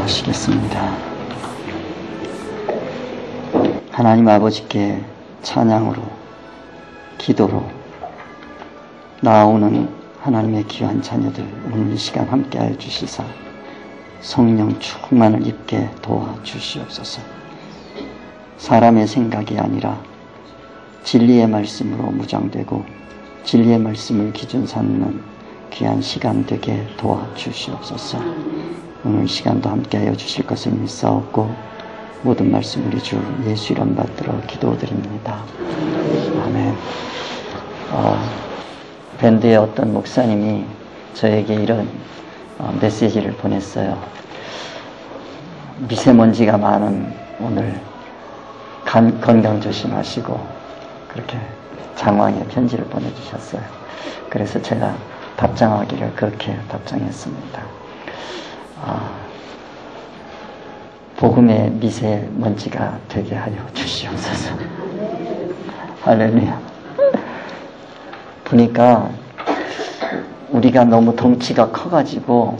기도하시겠습니다. 하나님 아버지께 찬양으로, 기도로 나아오는 하나님의 귀한 자녀들, 오늘 이 시간 함께하여 주시사 성령 충만을 입게 도와주시옵소서. 사람의 생각이 아니라 진리의 말씀으로 무장되고 진리의 말씀을 기준 삼는 귀한 시간 되게 도와주시옵소서. 오늘 시간도 함께하여 주실 것을 믿사옵고 모든 말씀 우리 주 예수 이름 받들어 기도드립니다. 아멘. 밴드의 어떤 목사님이 저에게 이런 메시지를 보냈어요. 미세먼지가 많은 오늘 건강 조심하시고 그렇게 장황의 편지를 보내주셨어요. 그래서 제가 답장하기를 그렇게 답장했습니다. 복음의 미세먼지가 되게 하여 주시옵소서. 할렐루야. 보니까 우리가 너무 덩치가 커가지고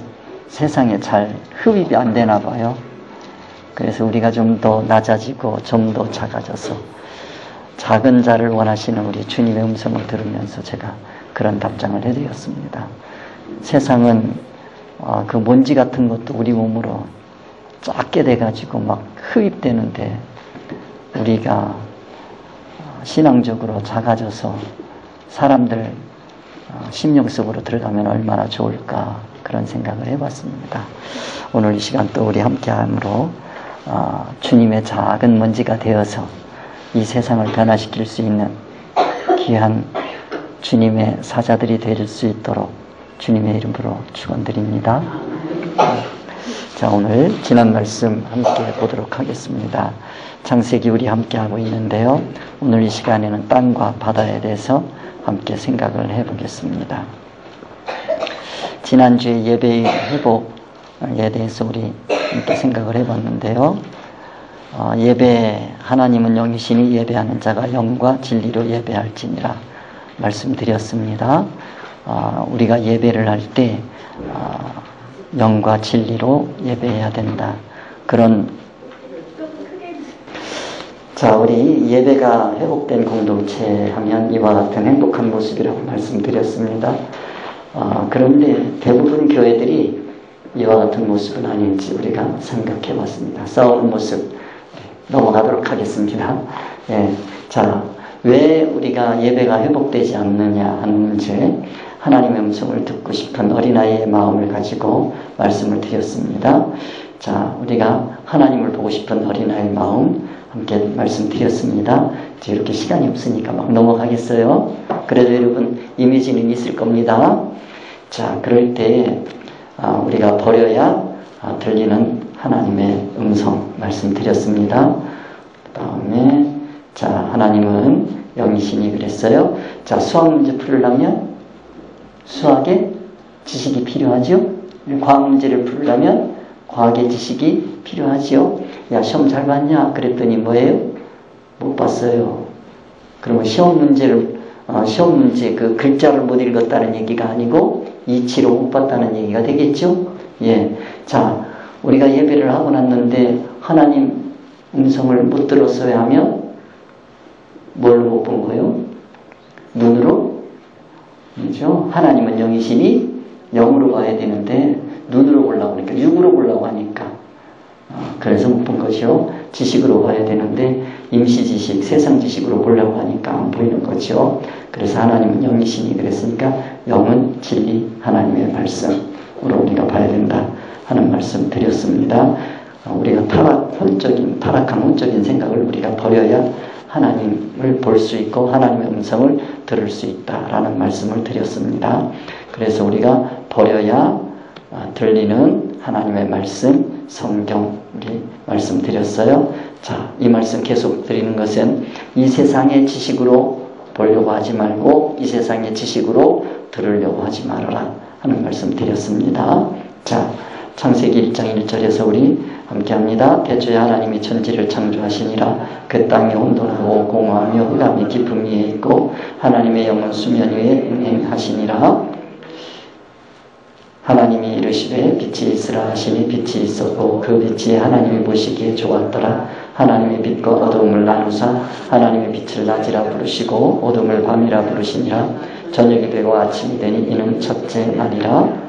세상에 잘 흡입이 안 되나 봐요. 그래서 우리가 좀 더 낮아지고 좀 더 작아져서 작은 자를 원하시는 우리 주님의 음성을 들으면서 제가 그런 답장을 해드렸습니다. 세상은 그 먼지 같은 것도 우리 몸으로 작게 돼가지고 막 흡입되는데 우리가 신앙적으로 작아져서 사람들 심령 속으로 들어가면 얼마나 좋을까 그런 생각을 해봤습니다. 오늘 이 시간 또 우리 함께함으로 주님의 작은 먼지가 되어서 이 세상을 변화시킬 수 있는 귀한 주님의 사자들이 될 수 있도록 주님의 이름으로 축원드립니다. 자, 오늘 지난 말씀 함께 보도록 하겠습니다. 창세기 우리 함께하고 있는데요. 오늘 이 시간에는 땅과 바다에 대해서 함께 생각을 해보겠습니다. 지난주에 예배의 회복에 대해서 우리 함께 생각을 해봤는데요. 예배, 하나님은 영이시니 예배하는 자가 영과 진리로 예배할지니라 말씀드렸습니다. 우리가 예배를 할 때 영과 진리로 예배해야 된다. 자, 우리 예배가 회복된 공동체 하면 이와 같은 행복한 모습이라고 말씀드렸습니다. 그런데 대부분 교회들이 이와 같은 모습은 아닌지 우리가 생각해 봤습니다. 싸우는 모습 넘어가도록 하겠습니다. 예, 자, 왜 우리가 예배가 회복되지 않느냐 하는 문제, 하나님의 음성을 듣고 싶은 어린아이의 마음을 가지고 말씀을 드렸습니다. 자, 우리가 하나님을 보고 싶은 어린아이의 마음 함께 말씀드렸습니다. 이제 이렇게 시간이 없으니까 막 넘어가겠어요. 그래도 여러분 이미지는 있을 겁니다. 자, 그럴 때 우리가 버려야 들리는 하나님의 음성 말씀드렸습니다. 그 다음에 자, 하나님은 영이시니 그랬어요. 자, 수학 문제 풀으려면 수학의 지식이 필요하죠. 과학 문제를 풀으려면 과학의 지식이 필요하죠. 야, 시험 잘 봤냐? 그랬더니 뭐예요? 못 봤어요. 그러면 시험 문제 그 글자를 못 읽었다는 얘기가 아니고 이치로 못 봤다는 얘기가 되겠죠. 예. 자, 우리가 예배를 하고 났는데 하나님 음성을 못 들었어야 하면 뭘로 못 본 거예요? 눈으로? 그렇죠? 하나님은 영이시니 영으로 봐야 되는데 눈으로 보려고 하니까 육으로 보려고 하니까 그래서 못 본 것이요. 지식으로 봐야 되는데 임시 지식, 세상 지식으로 보려고 하니까 안 보이는 거죠. 그래서 하나님은 영이시니 그랬으니까 영은 진리, 하나님의 말씀으로 우리가 봐야 된다 하는 말씀 드렸습니다. 우리가 타락한 혼적인 생각을 우리가 버려야 하나님을 볼 수 있고 하나님의 음성을 들을 수 있다라는 말씀을 드렸습니다. 그래서 우리가 버려야 들리는 하나님의 말씀, 성경 우리 말씀드렸어요. 자, 이 말씀 계속 드리는 것은 이 세상의 지식으로 보려고 하지 말고 이 세상의 지식으로 들으려고 하지 말아라 하는 말씀 드렸습니다. 자, 창세기 1장 1절에서 우리 함께합니다. 태초에 하나님이 천지를 창조하시니라. 그 땅이 온돈하고 공허하며 흑암이 깊음 위에 있고 하나님의 영은 수면 위에 운행하시니라. 하나님이 이르시되 빛이 있으라 하시니 빛이 있었고 그 빛이 하나님이 보시기에 좋았더라. 하나님의 빛과 어두움을 나누사 하나님의 빛을 낮이라 부르시고 어둠을 밤이라 부르시니라. 저녁이 되고 아침이 되니 이는 첫째 날이라.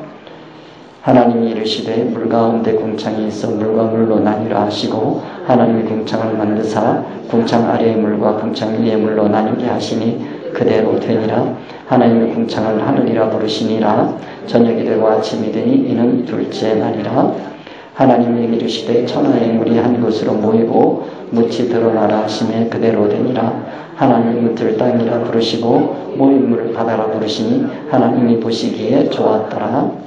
하나님이 이르시되 물 가운데 궁창이 있어 물과 물로 나뉘라 하시고 하나님이 궁창을 만드사 궁창 아래의 물과 궁창 위의 물로 나뉘게 하시니 그대로 되니라. 하나님의 궁창을 하늘이라 부르시니라. 저녁이 되고 아침이 되니 이는 둘째 날이라. 하나님이 이르시되 천하의 물이 한 곳으로 모이고 묻이 드러나라 하시매 그대로 되니라. 하나님이 묻을 땅이라 부르시고 모인 물을 바다라 부르시니 하나님이 보시기에 좋았더라.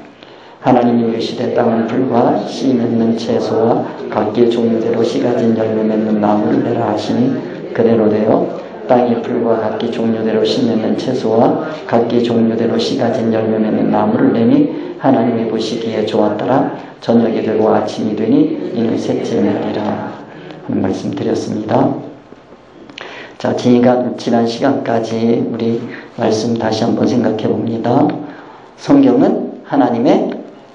하나님이 이르시되 땅은 풀과 씨 맺는 채소와 각기 종류대로 씨 가진 열매 맺는 나무를 내라 하시니 그대로 되어 땅이 풀과 각기 종류대로 씨 맺는 채소와 각기 종류대로 씨 가진 열매 맺는 나무를 내니 하나님이 보시기에 좋았더라. 저녁이 되고 아침이 되니 이는 셋째 날이라 하는 말씀 드렸습니다. 자, 지난 시간까지 우리 말씀 다시 한번 생각해 봅니다. 성경은 하나님의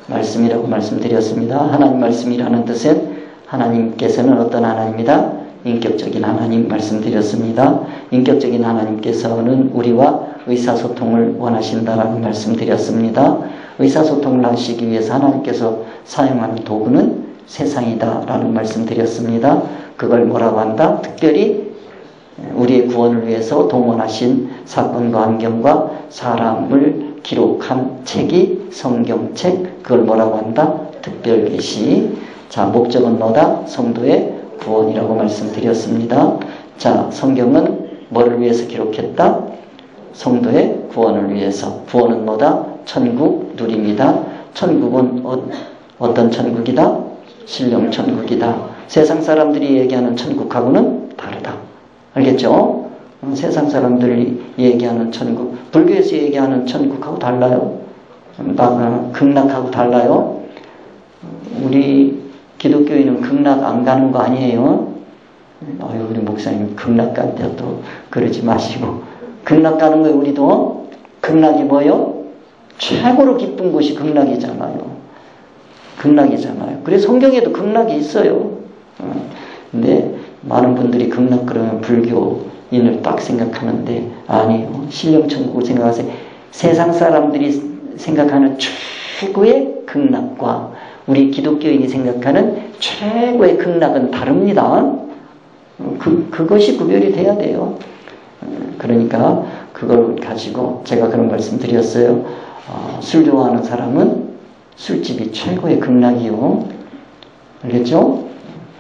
말씀이라고 말씀드렸습니다. 하나님 말씀이라는 뜻은 하나님께서는 어떤 하나님이다? 인격적인 하나님 말씀드렸습니다. 인격적인 하나님께서는 우리와 의사소통을 원하신다라는 말씀드렸습니다. 의사소통을 하시기 위해서 하나님께서 사용하는 도구는 세상이다라는 말씀드렸습니다. 그걸 뭐라고 한다? 특별히 우리의 구원을 위해서 동원하신 사건과 환경과 사람을 기록한 책이 성경책, 그걸 뭐라고 한다? 특별계시. 자, 목적은 뭐다? 성도의 구원이라고 말씀드렸습니다. 자, 성경은 뭐를 위해서 기록했다? 성도의 구원을 위해서. 구원은 뭐다? 천국 누립니다. 천국은 어떤 천국이다? 신령천국이다. 세상 사람들이 얘기하는 천국하고는 다르다. 알겠죠? 세상 사람들이 얘기하는 천국, 불교에서 얘기하는 천국하고 달라요. 극락하고 달라요. 우리 기독교인은 극락 안 가는 거 아니에요? 아유, 우리 목사님 극락 간대 또 그러지 마시고. 극락 가는 거예요, 우리도. 극락이 뭐요? 최고로 기쁜 곳이 극락이잖아요. 극락이잖아요. 그래서 성경에도 극락이 있어요. 근데 많은 분들이 극락 그러면 불교인을 딱 생각하는데 아니요. 신령천국을 생각하세요. 세상 사람들이 생각하는 최고의 극락과 우리 기독교인이 생각하는 최고의 극락은 다릅니다. 그것이 구별이 돼야 돼요. 그러니까 그걸 가지고 제가 그런 말씀 드렸어요. 술 좋아하는 사람은 술집이 최고의 극락이요. 알겠죠?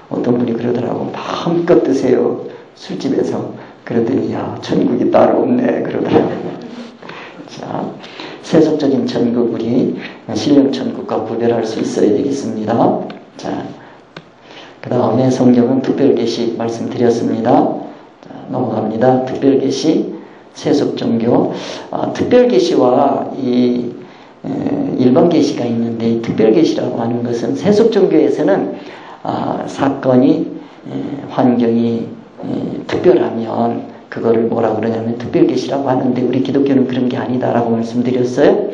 어떤 분이 그러더라고. 마음껏 드세요. 술집에서. 그러더니 야, 천국이 따로 없네. 그러더라고. 자, 세속적인 천국, 우리 신령천국과 구별할 수 있어야 되겠습니다. 자, 그 다음에 성경은 특별계시 말씀드렸습니다. 자, 넘어갑니다. 특별계시, 세속종교. 특별계시와 이 일반 계시가 있는데 특별계시라고 하는 것은 세속종교에서는 사건이 환경이 특별하면 그거를 뭐라고 그러냐면 특별계시라고 하는데 우리 기독교는 그런 게 아니다라고 말씀드렸어요.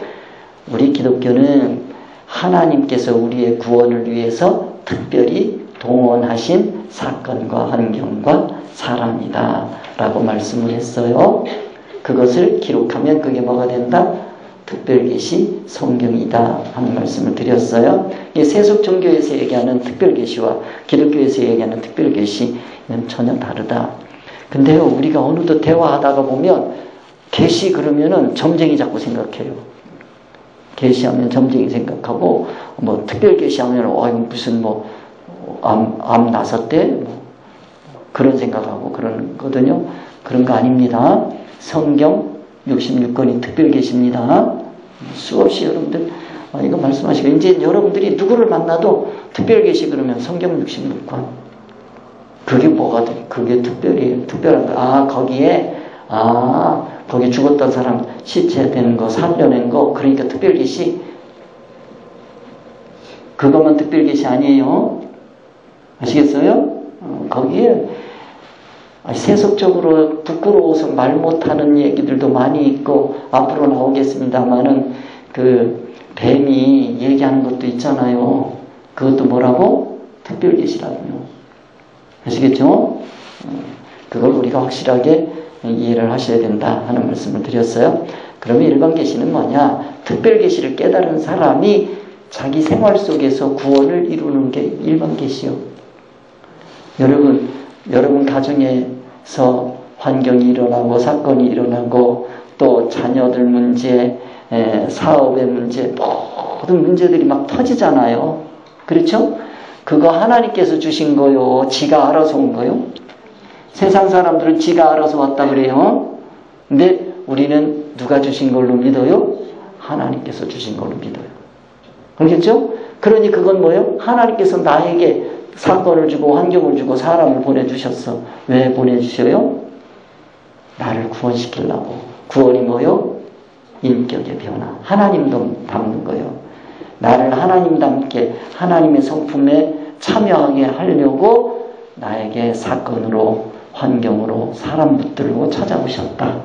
우리 기독교는 하나님께서 우리의 구원을 위해서 특별히 동원하신 사건과 환경과 사람이다 라고 말씀을 했어요. 그것을 기록하면 그게 뭐가 된다? 특별계시 성경이다 하는 말씀을 드렸어요. 세속 종교에서 얘기하는 특별계시와 기독교에서 얘기하는 특별계시는 전혀 다르다. 근데요, 우리가 어느덧 대화하다가 보면 계시 그러면은 점쟁이 자꾸 생각해요. 계시하면 점쟁이 생각하고 뭐 특별계시하면 이거 무슨 암 나섰대 뭐 그런 생각하고 그러거든요. 그런 거 아닙니다. 성경 66권이 특별계시입니다. 수없이 여러분들 이거 말씀하시고 이제 여러분들이 누구를 만나도 특별계시 그러면 성경 66권 그게 뭐가 돼? 그게 특별한 거. 거기에 죽었던 사람 시체 되는 거 살려낸 거 그러니까 특별계시 그것만 특별계시 아니에요. 아시겠어요? 거기에 세속적으로 부끄러워서 말 못하는 얘기들도 많이 있고 앞으로 나오겠습니다만은 그 뱀이 얘기하는 것도 있잖아요. 그것도 뭐라고? 특별계시라고요. 아시겠죠? 그걸 우리가 확실하게 이해를 하셔야 된다 하는 말씀을 드렸어요. 그러면 일반계시는 뭐냐? 특별계시를 깨달은 사람이 자기 생활 속에서 구원을 이루는 게 일반계시요. 여러분 가정에서 환경이 일어나고 사건이 일어나고 또 자녀들 문제, 사업의 문제, 모든 문제들이 막 터지잖아요. 그렇죠? 그거 하나님께서 주신 거요? 지가 알아서 온 거요? 세상 사람들은 지가 알아서 왔다 그래요. 근데 우리는 누가 주신 걸로 믿어요? 하나님께서 주신 걸로 믿어요. 그렇겠죠? 그러니 그건 뭐예요? 하나님께서 나에게 사건을 주고 환경을 주고 사람을 보내주셨어. 왜 보내주셔요? 나를 구원시키려고. 구원이 뭐요? 인격의 변화. 하나님도 닮는 거예요. 나를 하나님답게 하나님의 성품에 참여하게 하려고 나에게 사건으로 환경으로 사람 붙들고 찾아오셨다.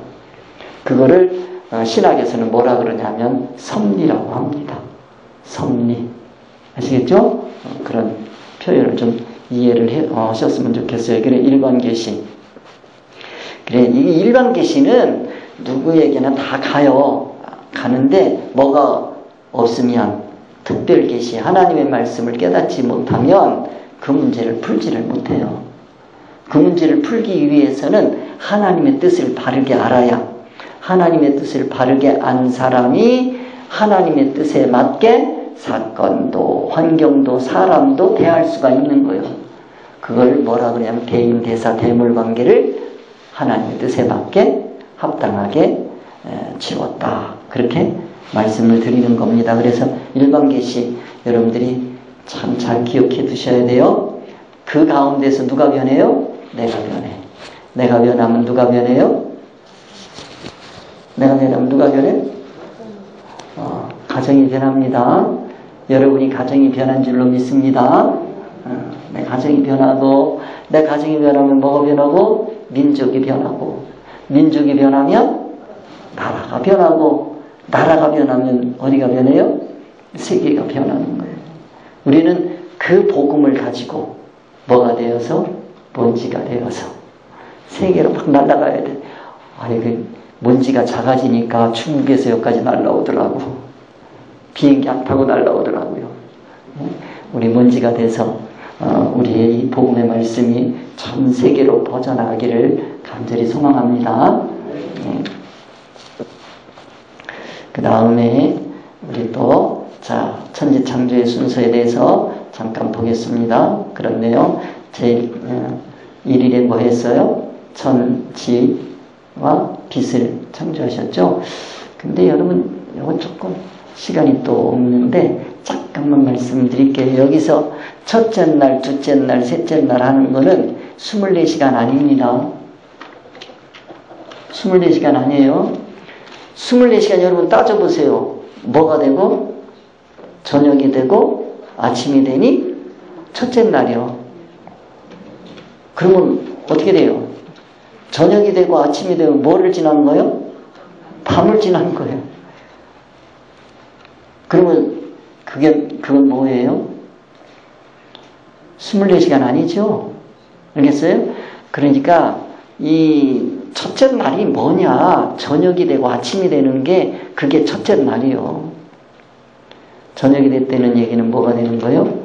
그거를 신학에서는 뭐라 그러냐면 섭리라고 합니다. 섭리. 아시겠죠? 그런 표현을 좀 이해를 하셨으면 좋겠어요. 그래, 일반계시. 그래, 이 일반계시는 누구에게나 다 가요. 가는데 뭐가 없으면 특별계시, 하나님의 말씀을 깨닫지 못하면 그 문제를 풀지를 못해요. 그 문제를 풀기 위해서는 하나님의 뜻을 바르게 알아야, 하나님의 뜻을 바르게 안 사람이 하나님의 뜻에 맞게 사건도 환경도 사람도 대할 수가 있는 거예요. 그걸 뭐라 그러냐면 대인, 대사, 대물 관계를 하나님의 뜻에 맞게 합당하게 지웠다. 그렇게 말씀을 드리는 겁니다. 그래서 일반계시 여러분들이 참 잘 기억해 두셔야 돼요. 그 가운데서 누가 변해요? 내가 변해. 내가 변하면 누가 변해요? 내가 변하면 누가 변해? 가정이 변합니다. 여러분이 가정이 변한 줄로 믿습니다. 내 가정이 변하고, 내 가정이 변하면 뭐가 변하고? 민족이 변하고, 민족이 변하면 나라가 변하고, 나라가 변하면 어디가 변해요? 세계가 변하는 거예요. 우리는 그 복음을 가지고 뭐가 되어서? 먼지가 되어서 세계로 막 날아가야 돼. 아니, 그 먼지가 작아지니까 중국에서 여기까지 날아오더라고. 비행기 안 타고 날아오더라고요. 우리 먼지가 돼서 우리의 이 복음의 말씀이 전 세계로 퍼져나가기를 간절히 소망합니다. 그 다음에 우리 또 천지창조의 순서에 대해서 잠깐 보겠습니다. 그런데요, 제일 1일에 뭐 했어요? 천지와 빛을 창조하셨죠. 근데 여러분, 이건 조금 시간이 또 없는데 잠깐만 말씀드릴게요. 여기서 첫째 날, 둘째 날, 셋째 날 하는 거는 24시간 아닙니다. 24시간 아니에요. 24시간 여러분 따져보세요. 뭐가 되고 저녁이 되고 아침이 되니 첫째 날이요. 그러면 어떻게 돼요? 저녁이 되고 아침이 되면 뭐를 지나는 거예요? 밤을 지나는 거예요. 그러면 그건 뭐예요? 24시간 아니죠? 알겠어요? 그러니까 이 첫째 날이 뭐냐? 저녁이 되고 아침이 되는 게 그게 첫째 날이요. 저녁이 됐다는 얘기는 뭐가 되는 거예요?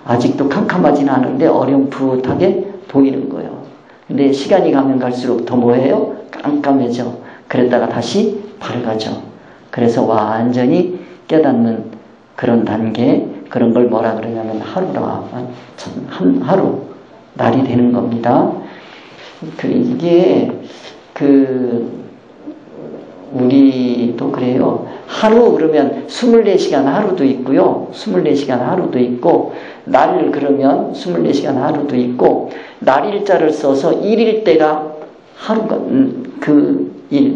아직도 캄캄하진 않은데 어렴풋하게 보이는 거예요. 근데 시간이 가면 갈수록 더 뭐예요? 깜깜해져. 그랬다가 다시 밝아져. 그래서 완전히 깨닫는 그런 단계, 그런 걸 뭐라 그러냐면 하루라. 하루, 날이 되는 겁니다. 이게 우리도 그래요. 하루 그러면 24시간 하루도 있고요. 24시간 하루도 있고, 날 그러면 24시간 하루도 있고, 날일자를 써서 일일 때가 하루가,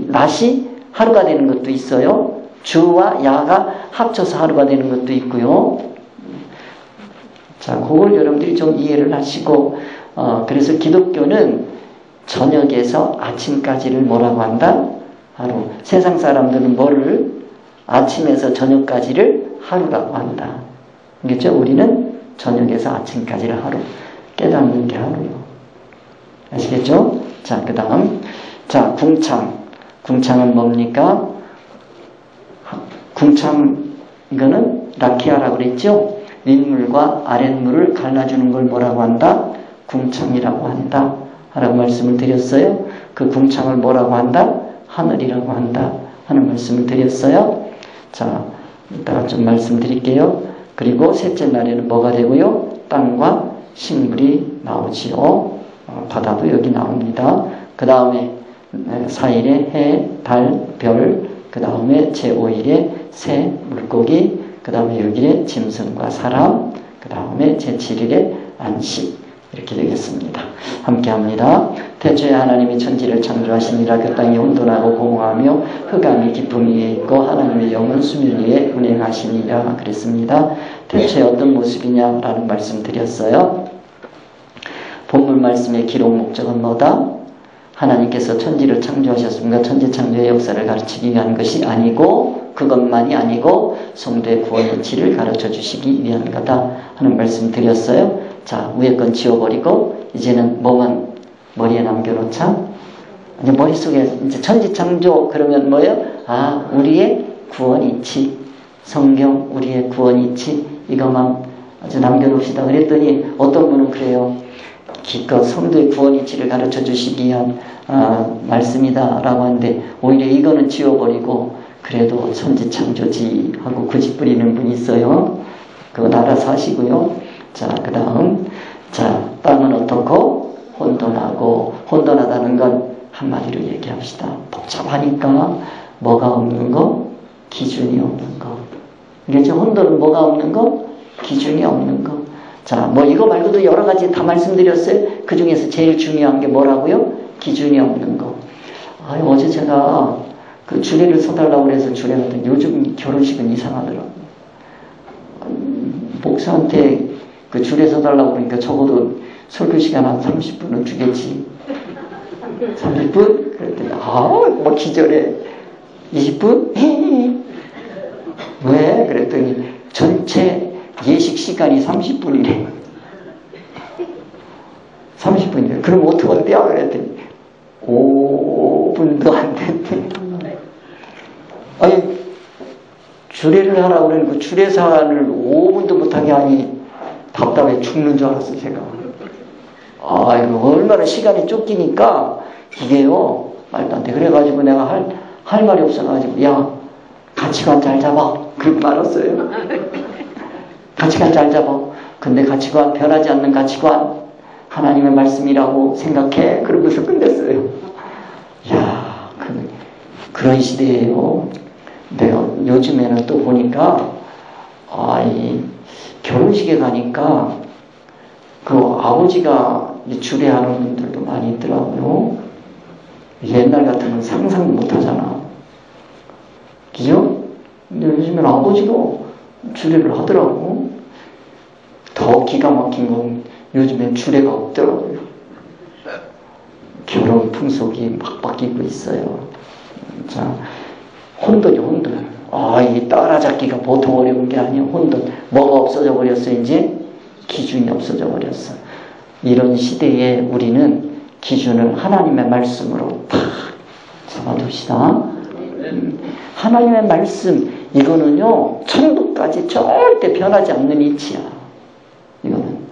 낮이 하루가 되는 것도 있어요. 주와 야가 합쳐서 하루가 되는 것도 있고요. 자, 그걸 여러분들이 좀 이해를 하시고, 그래서 기독교는 저녁에서 아침까지를 뭐라고 한다? 하루. 세상 사람들은 뭐를 아침에서 저녁까지를 하루라고 한다. 알겠죠? 우리는 저녁에서 아침까지를 하루, 깨닫는 게 하루요. 아시겠죠? 자, 그 다음. 자, 궁창. 궁창은 뭡니까? 궁창, 이거는 라키아라고 그랬죠? 윗물과 아랫물을 갈라주는 걸 뭐라고 한다? 궁창이라고 한다. 라고 말씀을 드렸어요. 그 궁창을 뭐라고 한다? 하늘이라고 한다. 하는 말씀을 드렸어요. 자, 이따가 좀 말씀드릴게요. 그리고 셋째 날에는 뭐가 되고요? 땅과 식물이 나오지요. 바다도 여기 나옵니다. 그 다음에 4일에 해, 달, 별, 그 다음에 제5일에 새, 물고기, 그 다음에 6일에 짐승과 사람, 그 다음에 제7일에 안식. 이렇게 되겠습니다. 함께 합니다. 태초에 하나님이 천지를 창조하시니라. 그 땅이 혼돈하고 공허하며 흑암이 깊음 위에 있고 하나님의 영은 수면 위에 운행하시니라. 그랬습니다. 태초에 어떤 모습이냐라는 말씀 드렸어요. 본문 말씀의 기록 목적은 뭐다? 하나님께서 천지를 창조하셨습니다. 천지 창조의 역사를 가르치기 위한 것이 아니고, 그것만이 아니고 성도의 구원 이치를 가르쳐 주시기 위한 거다 하는 말씀 드렸어요. 자, 위에 건 지워버리고 이제는 뭐만 머리에 남겨놓자. 이제 머릿속에 이제 천지 창조 그러면 뭐예요? 아, 우리의 구원 이치, 성경 우리의 구원 이치, 이것만 아주 남겨놓읍시다. 그랬더니 어떤 분은 그래요. 기껏 성도의 구원 이치를 가르쳐 주시기 위한 말씀이다 라고 하는데, 오히려 이거는 지워버리고 그래도 천지 창조지 하고 굳이 뿌리는 분이 있어요. 그건 알아서 하시고요. 자, 그 다음. 자, 땅은 어떻고? 혼돈하고. 혼돈하다는 건 한마디로 얘기합시다. 복잡하니까 뭐가 없는 거? 기준이 없는 거. 그렇죠? 혼돈은 뭐가 없는 거? 기준이 없는 거. 자, 뭐 이거 말고도 여러 가지 다 말씀드렸어요. 그 중에서 제일 중요한 게 뭐라고요? 기준이 없는 거. 어제 제가 그 주례를 서달라고 해서 주례 갔더니 요즘 결혼식은 이상하더라고요. 목사한테 그 주례 서달라고 그러니까 적어도 설교 시간 한 30분은 주겠지. 30분? 그랬더니 뭐 기절해. 20분? 왜? 그랬더니 전체 예식 시간이 30분이래. 30분이래. 그럼 어떻게 할때야? 그랬더니 5분도 안 됐대. 아니, 주례를 하라고 그러니까 주례사를 5분도 못하게 하니 답답해 죽는 줄 알았어, 제가. 이거 얼마나 시간이 쫓기니까 이게요, 말도 안 돼. 그래가지고 내가 할 말이 없어가지고, 야, 가치관 잘 잡아. 그렇게 말했어요. 가치관 잘 잡아. 근데 가치관, 변하지 않는 가치관, 하나님의 말씀이라고 생각해. 그러고서 끝냈어요. 이야, 그런 시대예요. 내가 요즘에는 또 보니까, 이 결혼식에 가니까, 그 아버지가 주례하는 분들도 많이 있더라고요. 옛날 같으면 상상도 못 하잖아. 그죠? 근데 요즘에는 아버지가 주례를 하더라고. 더 기가 막힌 건 요즘엔 주례가 없더라고요. 결혼 풍속이 막 바뀌고 있어요. 자, 혼돈이 혼돈. 이 따라잡기가 보통 어려운 게 아니에요. 혼돈. 뭐가 없어져 버렸어, 이제? 기준이 없어져 버렸어. 이런 시대에 우리는 기준을 하나님의 말씀으로 탁 잡아둡시다. 하나님의 말씀, 이거는요, 천국까지 절대 변하지 않는 이치야. 이거는.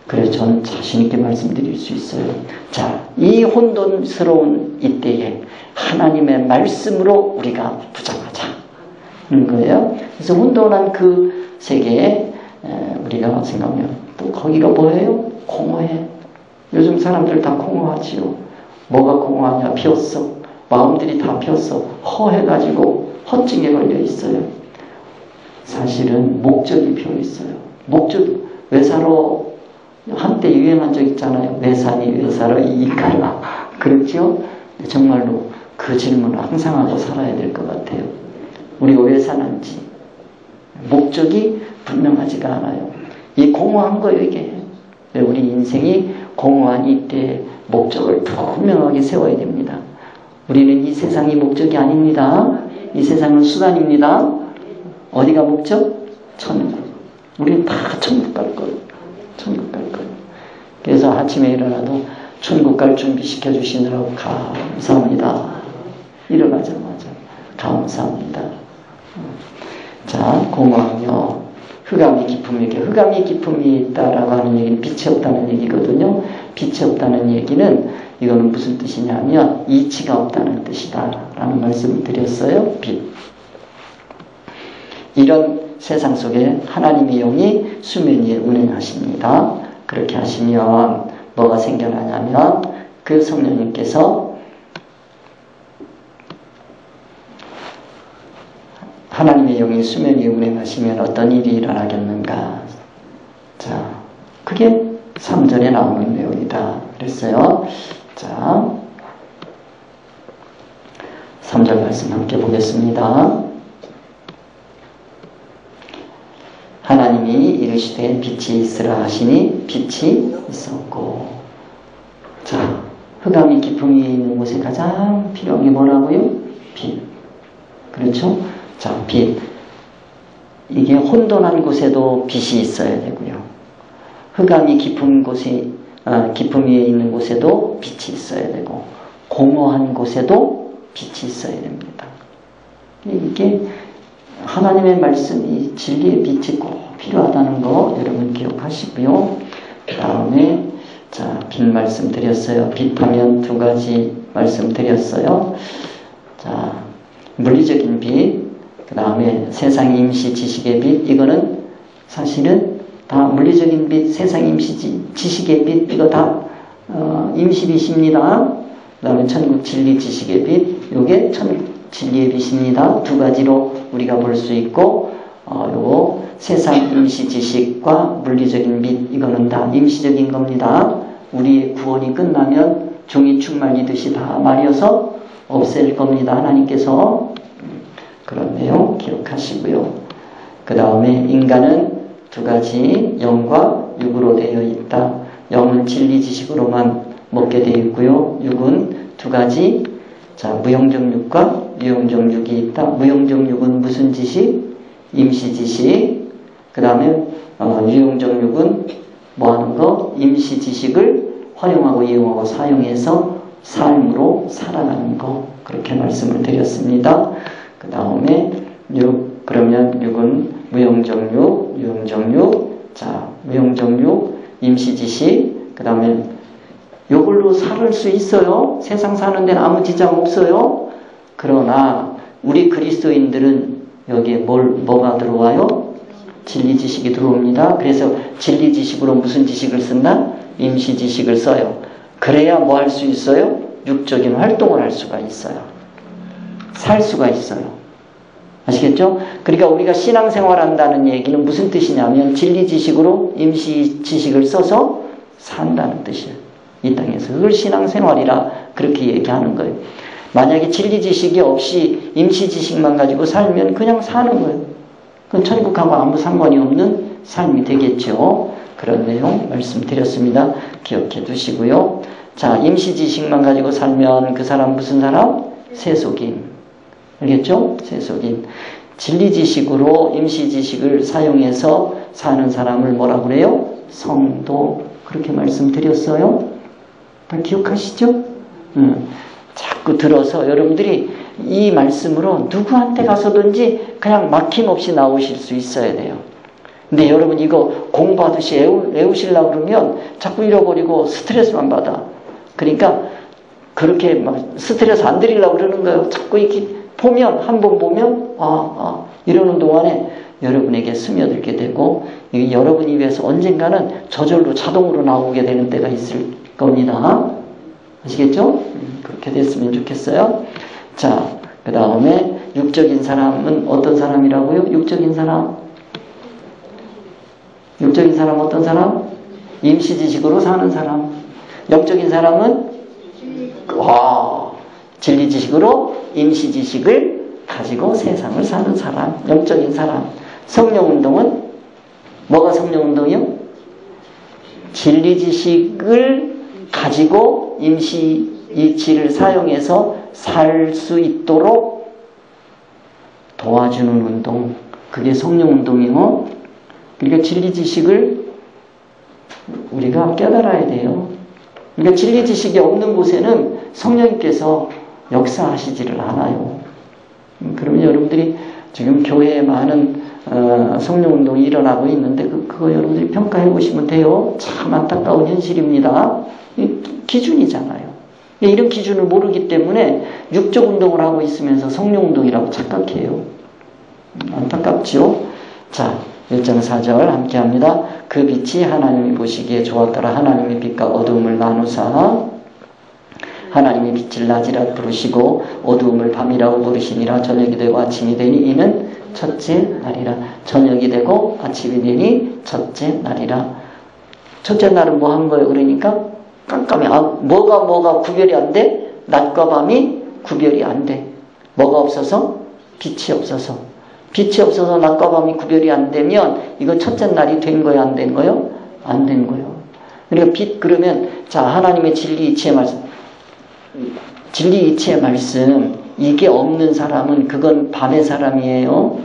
그래서 저는 자신있게 말씀드릴 수 있어요. 자, 이 혼돈스러운 이때에 하나님의 말씀으로 우리가 부정하자는 거예요. 그래서 혼돈한 그 세계에 우리가 생각하면 또 거기가 뭐예요? 공허해. 요즘 사람들 다 공허하지요. 뭐가 공허하냐? 비었어. 마음들이 다 비었어. 허해가지고 허증에 걸려 있어요. 사실은 목적이 비어 있어요. 목적이 왜 살아? 한때 유행한 적 있잖아요. 왜 사니? 왜 살아? 이 인간아. 그렇죠? 정말로 그 질문을 항상 하고 살아야 될 것 같아요. 우리가 왜 사는지. 목적이 분명하지가 않아요. 이 공허한 거예요, 이게. 우리 인생이 공허한 이때에 목적을 분명하게 세워야 됩니다. 우리는 이 세상이 목적이 아닙니다. 이 세상은 수단입니다. 어디가 목적? 천국. 우리는 다 천국 갈 거예요. 천국 갈 거예요. 그래서 아침에 일어나도 천국 갈 준비 시켜주시느라고 감사합니다. 일어나자마자 감사합니다. 자, 공허하며 흑암이 깊음이 있게, 흑암이 깊음이 있다라고 하는 얘기는 빛이 없다는 얘기거든요. 빛이 없다는 얘기는 이거는 무슨 뜻이냐면 이치가 없다는 뜻이다 라는 말씀을 드렸어요. 빛. 이런 세상 속에 하나님의 영이 수면 위에 운행하십니다. 그렇게 하시면 뭐가 생겨나냐면 그 성령님께서 하나님의 영이 수면 위에 운행하시면 어떤 일이 일어나겠는가. 자, 그게 3절에 나오는 내용이다 그랬어요. 자, 3절 말씀 함께 보겠습니다. 하나님이 이르시되 빛이 있으라 하시니 빛이 있었고. 자, 흑암이 깊음이 있는 곳에 가장 필요한 게 뭐라고요? 빛. 그렇죠? 자, 빛. 이게 혼돈한 곳에도 빛이 있어야 되고요. 흑암이 깊은 곳에, 깊음 위에 있는 곳에도 빛이 있어야 되고, 공허한 곳에도 빛이 있어야 됩니다. 이게 하나님의 말씀이 진리의 빛이 꼭 필요하다는 거 여러분 기억하시고요. 그 다음에 자, 빛 말씀 드렸어요. 빛하면 두 가지 말씀 드렸어요. 자, 물리적인 빛, 그 다음에 세상 임시 지식의 빛, 이거는 사실은 다 물리적인 빛, 세상 임시 지식의 빛, 이거 다 임시 빛입니다. 그 다음에 천국 진리 지식의 빛, 요게 천국 진리의 빛입니다. 두 가지로 우리가 볼 수 있고, 요거 세상 임시 지식과 물리적인 빛, 이거는 다 임시적인 겁니다. 우리의 구원이 끝나면 종이축 말리듯이 다 말려서 없앨 겁니다. 하나님께서. 그런 내용 기억하시고요. 그 다음에 인간은 두 가지 영과 육으로 되어 있다. 영은 진리 지식으로만 먹게 되어 있고요. 육은 두 가지, 자, 무영적 육과 유영적 육이 있다. 무영적 육은 무슨 지식? 임시 지식. 그 다음에 유영적 육은 뭐 하는 거? 임시 지식을 활용하고 이용하고 사용해서 삶으로 살아가는 거. 그렇게 말씀을 드렸습니다. 그 다음에 육, 그러면 육은 무영적 육, 유영적 육. 자, 무영적 육, 임시 지식. 그 다음에 요걸로 살 수 있어요. 세상 사는 데는 아무 지장 없어요. 그러나 우리 그리스도인들은 여기에 뭐가 들어와요? 진리 지식이 들어옵니다. 그래서 진리 지식으로 무슨 지식을 쓴다? 임시 지식을 써요. 그래야 뭐 할 수 있어요? 육적인 활동을 할 수가 있어요. 살 수가 있어요. 아시겠죠? 그러니까 우리가 신앙생활 한다는 얘기는 무슨 뜻이냐면 진리 지식으로 임시 지식을 써서 산다는 뜻이에요. 이 땅에서. 그걸 신앙생활이라 그렇게 얘기하는 거예요. 만약에 진리 지식이 없이 임시 지식만 가지고 살면 그냥 사는 거예요. 그건 천국하고 아무 상관이 없는 삶이 되겠죠. 그런 내용 말씀드렸습니다. 기억해 두시고요. 자, 임시 지식만 가지고 살면 그 사람 무슨 사람? 세속인. 알겠죠? 세속인. 진리 지식으로 임시 지식을 사용해서 사는 사람을 뭐라 그래요? 성도. 그렇게 말씀드렸어요. 다 기억하시죠? 자꾸 들어서 여러분들이 이 말씀으로 누구한테 가서든지 그냥 막힘없이 나오실 수 있어야 돼요. 근데 여러분 이거 공부하듯이 외우시려고 그러면 자꾸 잃어버리고 스트레스만 받아. 그러니까 그렇게 막 스트레스 안 드리려고 그러는 거예요. 자꾸 이렇게 보면, 한 번 보면 이러는 동안에 여러분에게 스며들게 되고 이게 여러분 입에서 언젠가는 저절로 자동으로 나오게 되는 때가 있을 겁니다. 아시겠죠? 그렇게 됐으면 좋겠어요. 자, 그 다음에 육적인 사람은 어떤 사람이라고요? 육적인 사람. 육적인 사람 어떤 사람? 임시지식으로 사는 사람. 영적인 사람은 진리 지식으로 임시 지식을 가지고 세상을 사는 사람. 영적인 사람. 성령운동은 뭐가 성령운동이요? 진리 지식을 가지고 임시 이치를 사용해서 살 수 있도록 도와주는 운동, 그게 성령 운동이요. 그러니까 진리 지식을 우리가 깨달아야 돼요. 그러니까 진리 지식이 없는 곳에는 성령님께서 역사하시지를 않아요. 그러면 여러분들이 지금 교회에 많은 성령 운동이 일어나고 있는데 그거 여러분들이 평가해 보시면 돼요. 참 안타까운 현실입니다. 기준이잖아요. 이런 기준을 모르기 때문에 육적 운동을 하고 있으면서 성령 운동이라고 착각해요. 안타깝죠? 자, 1장 4절 함께 합니다. 그 빛이 하나님이 보시기에 좋았더라. 하나님이 빛과 어두움을 나누사 하나님이 빛을 낮이라 부르시고 어두움을 밤이라고 부르시니라. 저녁이 되고 아침이 되니 이는 첫째 날이라. 저녁이 되고 아침이 되니 첫째 날이라. 첫째 날은 뭐 한 거예요? 그러니까 깜깜해. 뭐가 구별이 안 돼? 낮과 밤이 구별이 안 돼. 뭐가 없어서? 빛이 없어서. 빛이 없어서 낮과 밤이 구별이 안 되면 이거 첫째 날이 된 거예요? 안 된 거예요? 안 된 거예요. 그러니까 빛 그러면 자 하나님의 진리 이치의 말씀, 진리 이치의 말씀 이게 없는 사람은 그건 밤의 사람이에요.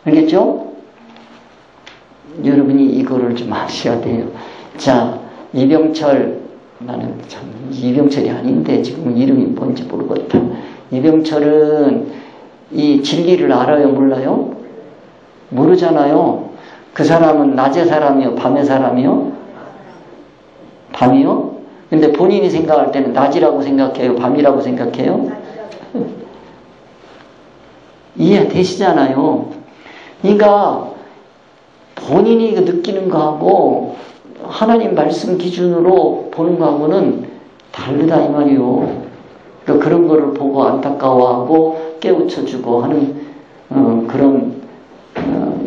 알겠죠? 여러분이 이거를 좀 아셔야 돼요. 자 이병철, 나는 참 이병철이 아닌데 지금 이름이 뭔지 모르겠다. 이병철은 이 진리를 알아요? 몰라요? 모르잖아요. 그 사람은 낮의 사람이요? 밤의 사람이요? 밤이요? 근데 본인이 생각할 때는 낮이라고 생각해요? 밤이라고 생각해요? 이해되시잖아요. 그러니까 본인이 느끼는 거하고 하나님 말씀 기준으로 보는 거하고는 다르다 이 말이요. 그러니까 그런 거를 보고 안타까워하고 깨우쳐주고 하는 그런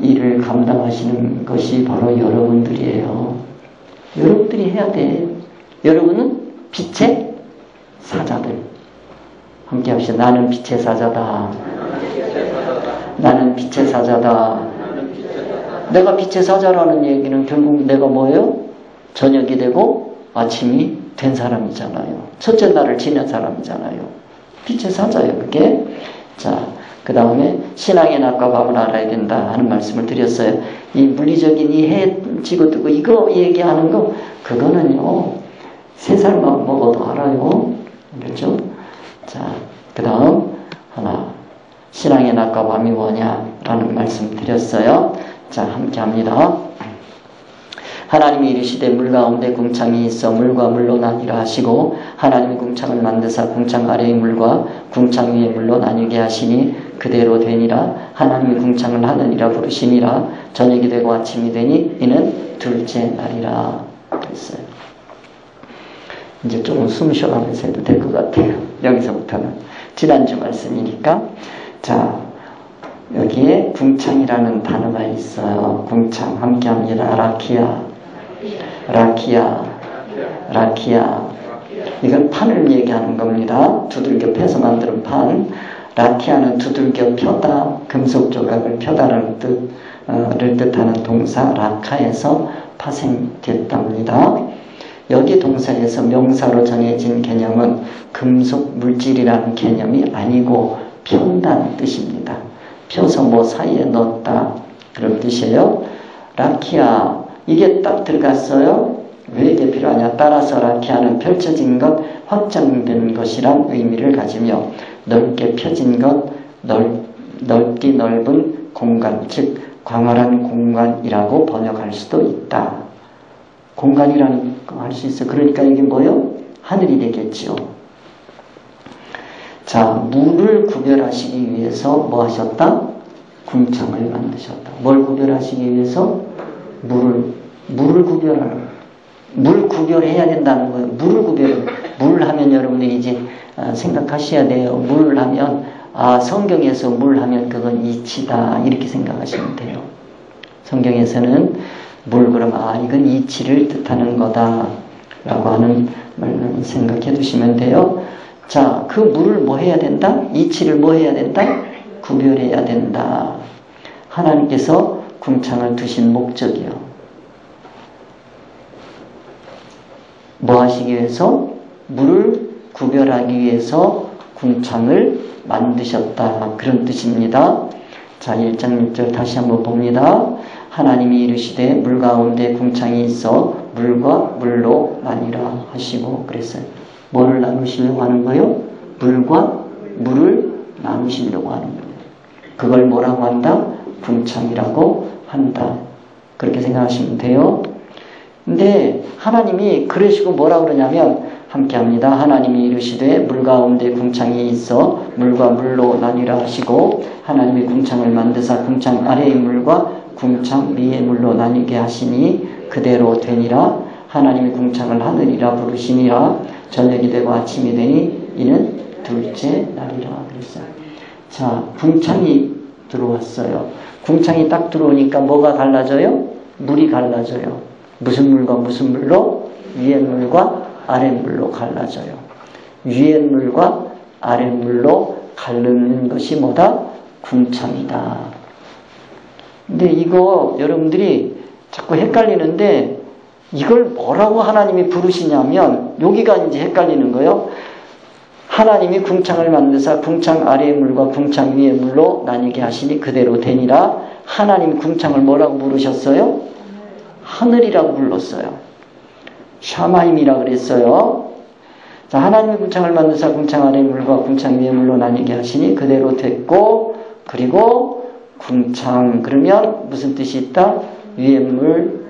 일을 감당하시는 것이 바로 여러분들이에요. 여러분들이 해야 돼. 여러분은 빛의 사자들. 함께 합시다. 나는 빛의 사자다. 나는 빛의 사자다. 내가 빛의 사자라는 얘기는 결국 내가 뭐예요? 저녁이 되고 아침이 된 사람이잖아요. 첫째 날을 지낸 사람이잖아요. 빛의 사자예요, 그게. 자, 그 다음에 신앙의 낮과 밤을 알아야 된다 하는 말씀을 드렸어요. 이 물리적인 이 해 지고 뜨고 이거 얘기하는 거, 그거는요, 3살만 먹어도 알아요. 그렇죠? 자, 그 다음 하나, 신앙의 낮과 밤이 뭐냐라는 말씀 드렸어요. 자, 함께 합니다. 하나님이 이르시되 물 가운데 궁창이 있어 물과 물로 나뉘라 하시고 하나님이 궁창을 만드사 궁창 아래의 물과 궁창 위의 물로 나뉘게 하시니 그대로 되니라. 하나님이 궁창을 하느니라 부르시니라. 저녁이 되고 아침이 되니 이는 둘째 날이라 그랬어요. 이제 조금 숨 쉬어가면서 해도 될 것 같아요. 여기서부터는 지난주 말씀이니까. 자, 여기에 궁창이라는 단어가 있어요. 궁창 함께 합니다. 라키아. 이건 판을 얘기하는 겁니다. 두들겨 패서 만드는 판. 라키아는 두들겨 펴다, 금속 조각을 펴다라는 뜻을 뜻하는 동사 라카에서 파생됐답니다. 여기 동사에서 명사로 정해진 개념은 금속 물질이라는 개념이 아니고 편다는 뜻입니다. 펴서 뭐 사이에 넣었다 그런 뜻이에요. 라키아 이게 딱 들어갔어요. 왜 이게 필요하냐? 따라서 라키아는 펼쳐진 것, 확장된 것이란 의미를 가지며 넓게 펴진 것, 넓기 넓은 공간, 즉 광활한 공간이라고 번역할 수도 있다. 공간이라는 거 할 수 있어. 그러니까 이게 뭐요? 하늘이 되겠죠. 자, 물을 구별하시기 위해서 뭐 하셨다? 궁창을 만드셨다. 뭘 구별하시기 위해서? 물을 구별해야 된다는 거예요. 물을 하면 여러분들이 이제 생각하셔야 돼요. 물을 하면 성경에서 물 하면 그건 이치다 이렇게 생각하시면 돼요. 성경에서는 물 그러면 이건 이치를 뜻하는 거다 라고 하는 말을 생각해 두시면 돼요. 자, 그 물을 뭐 해야 된다? 이치를 뭐 해야 된다? 구별해야 된다. 하나님께서 궁창을 두신 목적이요. 뭐 하시기 위해서? 물을 구별하기 위해서 궁창을 만드셨다. 그런 뜻입니다. 자, 1장 1절 다시 한번 봅니다. 하나님이 이르시되 물 가운데 궁창이 있어 물과 물로 나뉘라 하시고 그랬어요. 뭐를 나누시려고 하는 거예요? 물과 물을 나누시려고 하는 거예요. 그걸 뭐라고 한다? 궁창이라고 한다. 그렇게 생각하시면 돼요. 근데 하나님이 그러시고 뭐라고 그러냐면 함께합니다. 하나님이 이르시되 물 가운데 궁창이 있어 물과 물로 나뉘라 하시고 하나님이 궁창을 만드사 궁창 아래의 물과 궁창 위의 물로 나뉘게 하시니 그대로 되니라. 하나님이 궁창을 하늘이라 부르시니라. 저녁이 되고 아침이 되니 이는 둘째 날이라 그랬어요. 자, 궁창이 들어왔어요. 궁창이 딱 들어오니까 뭐가 갈라져요? 물이 갈라져요. 무슨 물과 무슨 물로? 위의 물과 아래 물로 갈라져요. 위의 물과 아래 물로 갈르는 것이 뭐다? 궁창이다. 근데 이거 여러분들이 자꾸 헷갈리는데 이걸 뭐라고 하나님이 부르시냐면 여기가 이제 헷갈리는 거예요. 하나님이 궁창을 만드사 궁창 아래의 물과 궁창 위의 물로 나뉘게 하시니 그대로 되니라. 하나님이 궁창을 뭐라고 부르셨어요? 하늘이라고 불렀어요. 샤마임이라 그랬어요. 자, 하나님이 궁창을 만드사 궁창 아래의 물과 궁창 위의 물로 나뉘게 하시니 그대로 됐고, 그리고 궁창 그러면 무슨 뜻이 있다? 위의 물,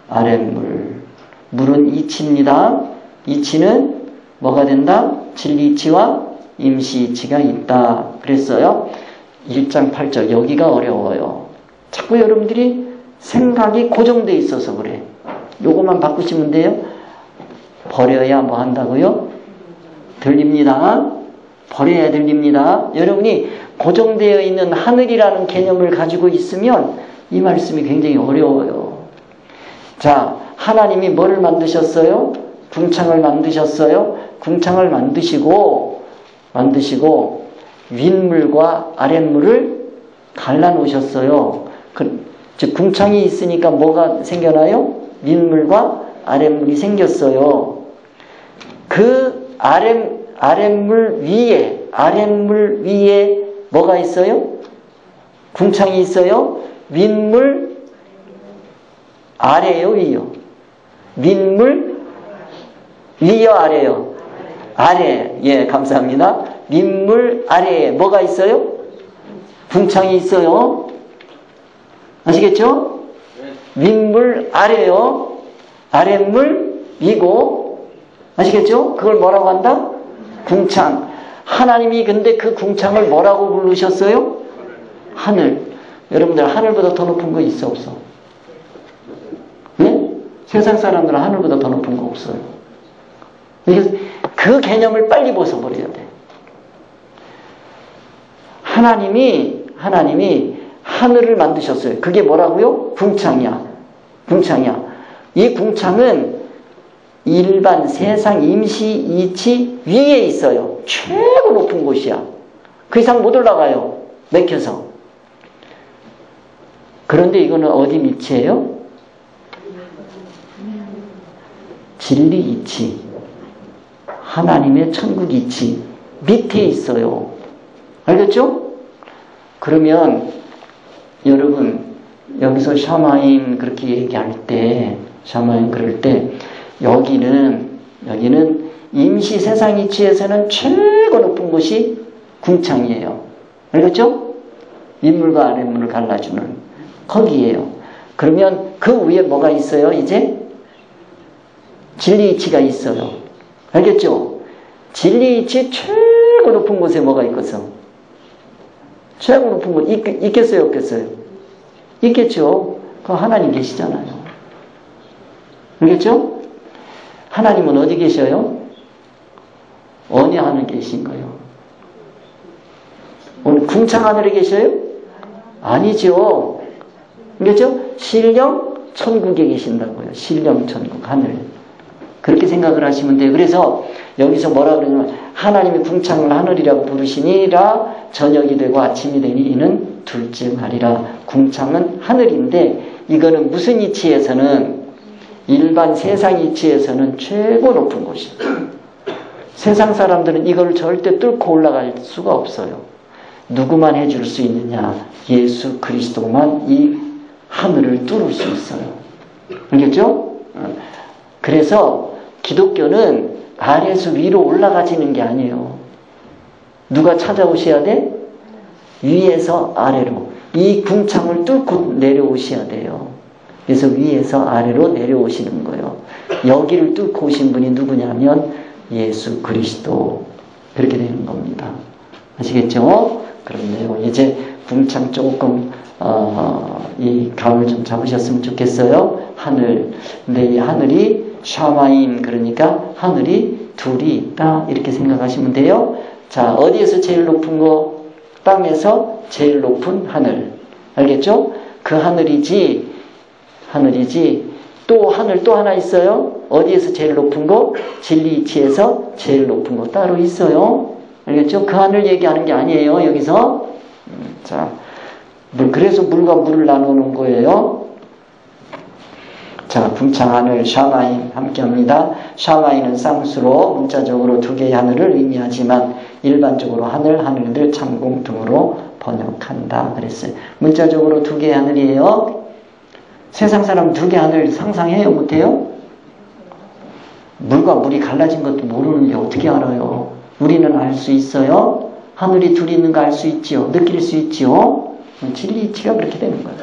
아래 물. 물은 이치입니다. 이치는 뭐가 된다? 진리 이치와 임시 이치가 있다. 그랬어요. 1장 8절 여기가 어려워요. 자꾸 여러분들이 생각이 고정되어 있어서 그래. 요것만 바꾸시면 돼요. 버려야 뭐 한다고요? 들립니다. 버려야 들립니다. 여러분이 고정되어 있는 하늘이라는 개념을 가지고 있으면 이 말씀이 굉장히 어려워요. 자, 하나님이 뭐를 만드셨어요? 궁창을 만드셨어요. 궁창을 만드시고 윗물과 아랫물을 갈라놓으셨어요. 즉 궁창이 있으니까 뭐가 생겨나요? 윗물과 아랫물이 생겼어요. 그 아랫물 위에 뭐가 있어요? 궁창이 있어요. 윗물 아래요, 위요? 윗물 위요, 아래요? 아래. 예, 감사합니다. 윗물 아래에 뭐가 있어요? 궁창이 있어요. 아시겠죠? 윗물 아래요. 아랫물 위고. 아시겠죠? 그걸 뭐라고 한다? 궁창. 하나님이 근데 그 궁창을 뭐라고 부르셨어요? 하늘. 여러분들 하늘보다 더 높은 거 있어, 없어? 네? 세상 사람들은 하늘보다 더 높은 거 없어요. 그 개념을 빨리 벗어버려야 돼. 하나님이 하늘을 만드셨어요. 그게 뭐라고요? 궁창이야. 이 궁창은 일반 세상 임시 이치 위에 있어요. 최고 높은 곳이야. 그 이상 못 올라가요. 맥혀서. 그런데 이거는 어디 위치예요? 진리 이치. 하나님의 천국 이치. 밑에 있어요. 알겠죠? 그러면 여러분 여기서 샤마임 그렇게 얘기할 때 샤마임 그럴 때 여기는 임시 세상 이치에서는 최고 높은 곳이 궁창이에요. 알겠죠? 윗물과 아랫물을 갈라주는 거기에요. 그러면 그 위에 뭐가 있어요? 이제 진리 이치가 있어요. 알겠죠? 진리 이치 최고 높은 곳에 뭐가 있겠어? 최고 높은 곳 있겠어요? 없겠어요? 있겠죠? 그 하나님 계시잖아요. 알겠죠? 하나님은 어디 계셔요? 어느 하늘 계신 거예요? 오늘 궁창 하늘에 계셔요? 아니죠. 알겠죠? 신령 천국에 계신다고요. 신령 천국 하늘. 그렇게 생각을 하시면 돼요. 그래서 여기서 뭐라 그러냐면 하나님이 궁창을 하늘이라고 부르시니라. 저녁이 되고 아침이 되니 이는 둘째 날이라. 궁창은 하늘인데 이거는 무슨 이치에서는 일반 세상 이치에서는 최고 높은 곳이에요. 세상 사람들은 이걸 절대 뚫고 올라갈 수가 없어요. 누구만 해줄 수 있느냐? 예수 그리스도만 이 하늘을 뚫을 수 있어요. 알겠죠? 그래서 기독교는 아래에서 위로 올라가지는 게 아니에요. 누가 찾아오셔야 돼? 위에서 아래로. 이 궁창을 뚫고 내려오셔야 돼요. 그래서 위에서 아래로 내려오시는 거예요. 여기를 뚫고 오신 분이 누구냐면 예수 그리스도. 그렇게 되는 겁니다. 아시겠죠? 그렇네요. 이제 궁창 조금 이 감을 좀 잡으셨으면 좋겠어요. 하늘. 근데 이 하늘이 샤마임, 그러니까 하늘이 둘이 있다, 이렇게 생각하시면 돼요. 자, 어디에서 제일 높은 거? 땅에서 제일 높은 하늘. 알겠죠? 그 하늘이지 또 하늘 또 하나 있어요. 어디에서 제일 높은 거? 진리이치에서 제일 높은 거 따로 있어요. 알겠죠? 그 하늘 얘기하는 게 아니에요, 여기서. 자, 그래서 물과 물을 나누는 거예요. 자, 궁창 하늘, 샤마인 함께 합니다. 샤마인은 쌍수로 문자적으로 두 개의 하늘을 의미하지만 일반적으로 하늘들, 창공 등으로 번역한다 그랬어요. 문자적으로 두 개의 하늘이에요. 세상 사람 두 개의 하늘 상상해요, 못해요? 물과 물이 갈라진 것도 모르는데 어떻게 알아요? 우리는 알 수 있어요. 하늘이 둘이 있는 거 알 수 있지요. 느낄 수 있지요. 진리이치가 그렇게 되는 거예요.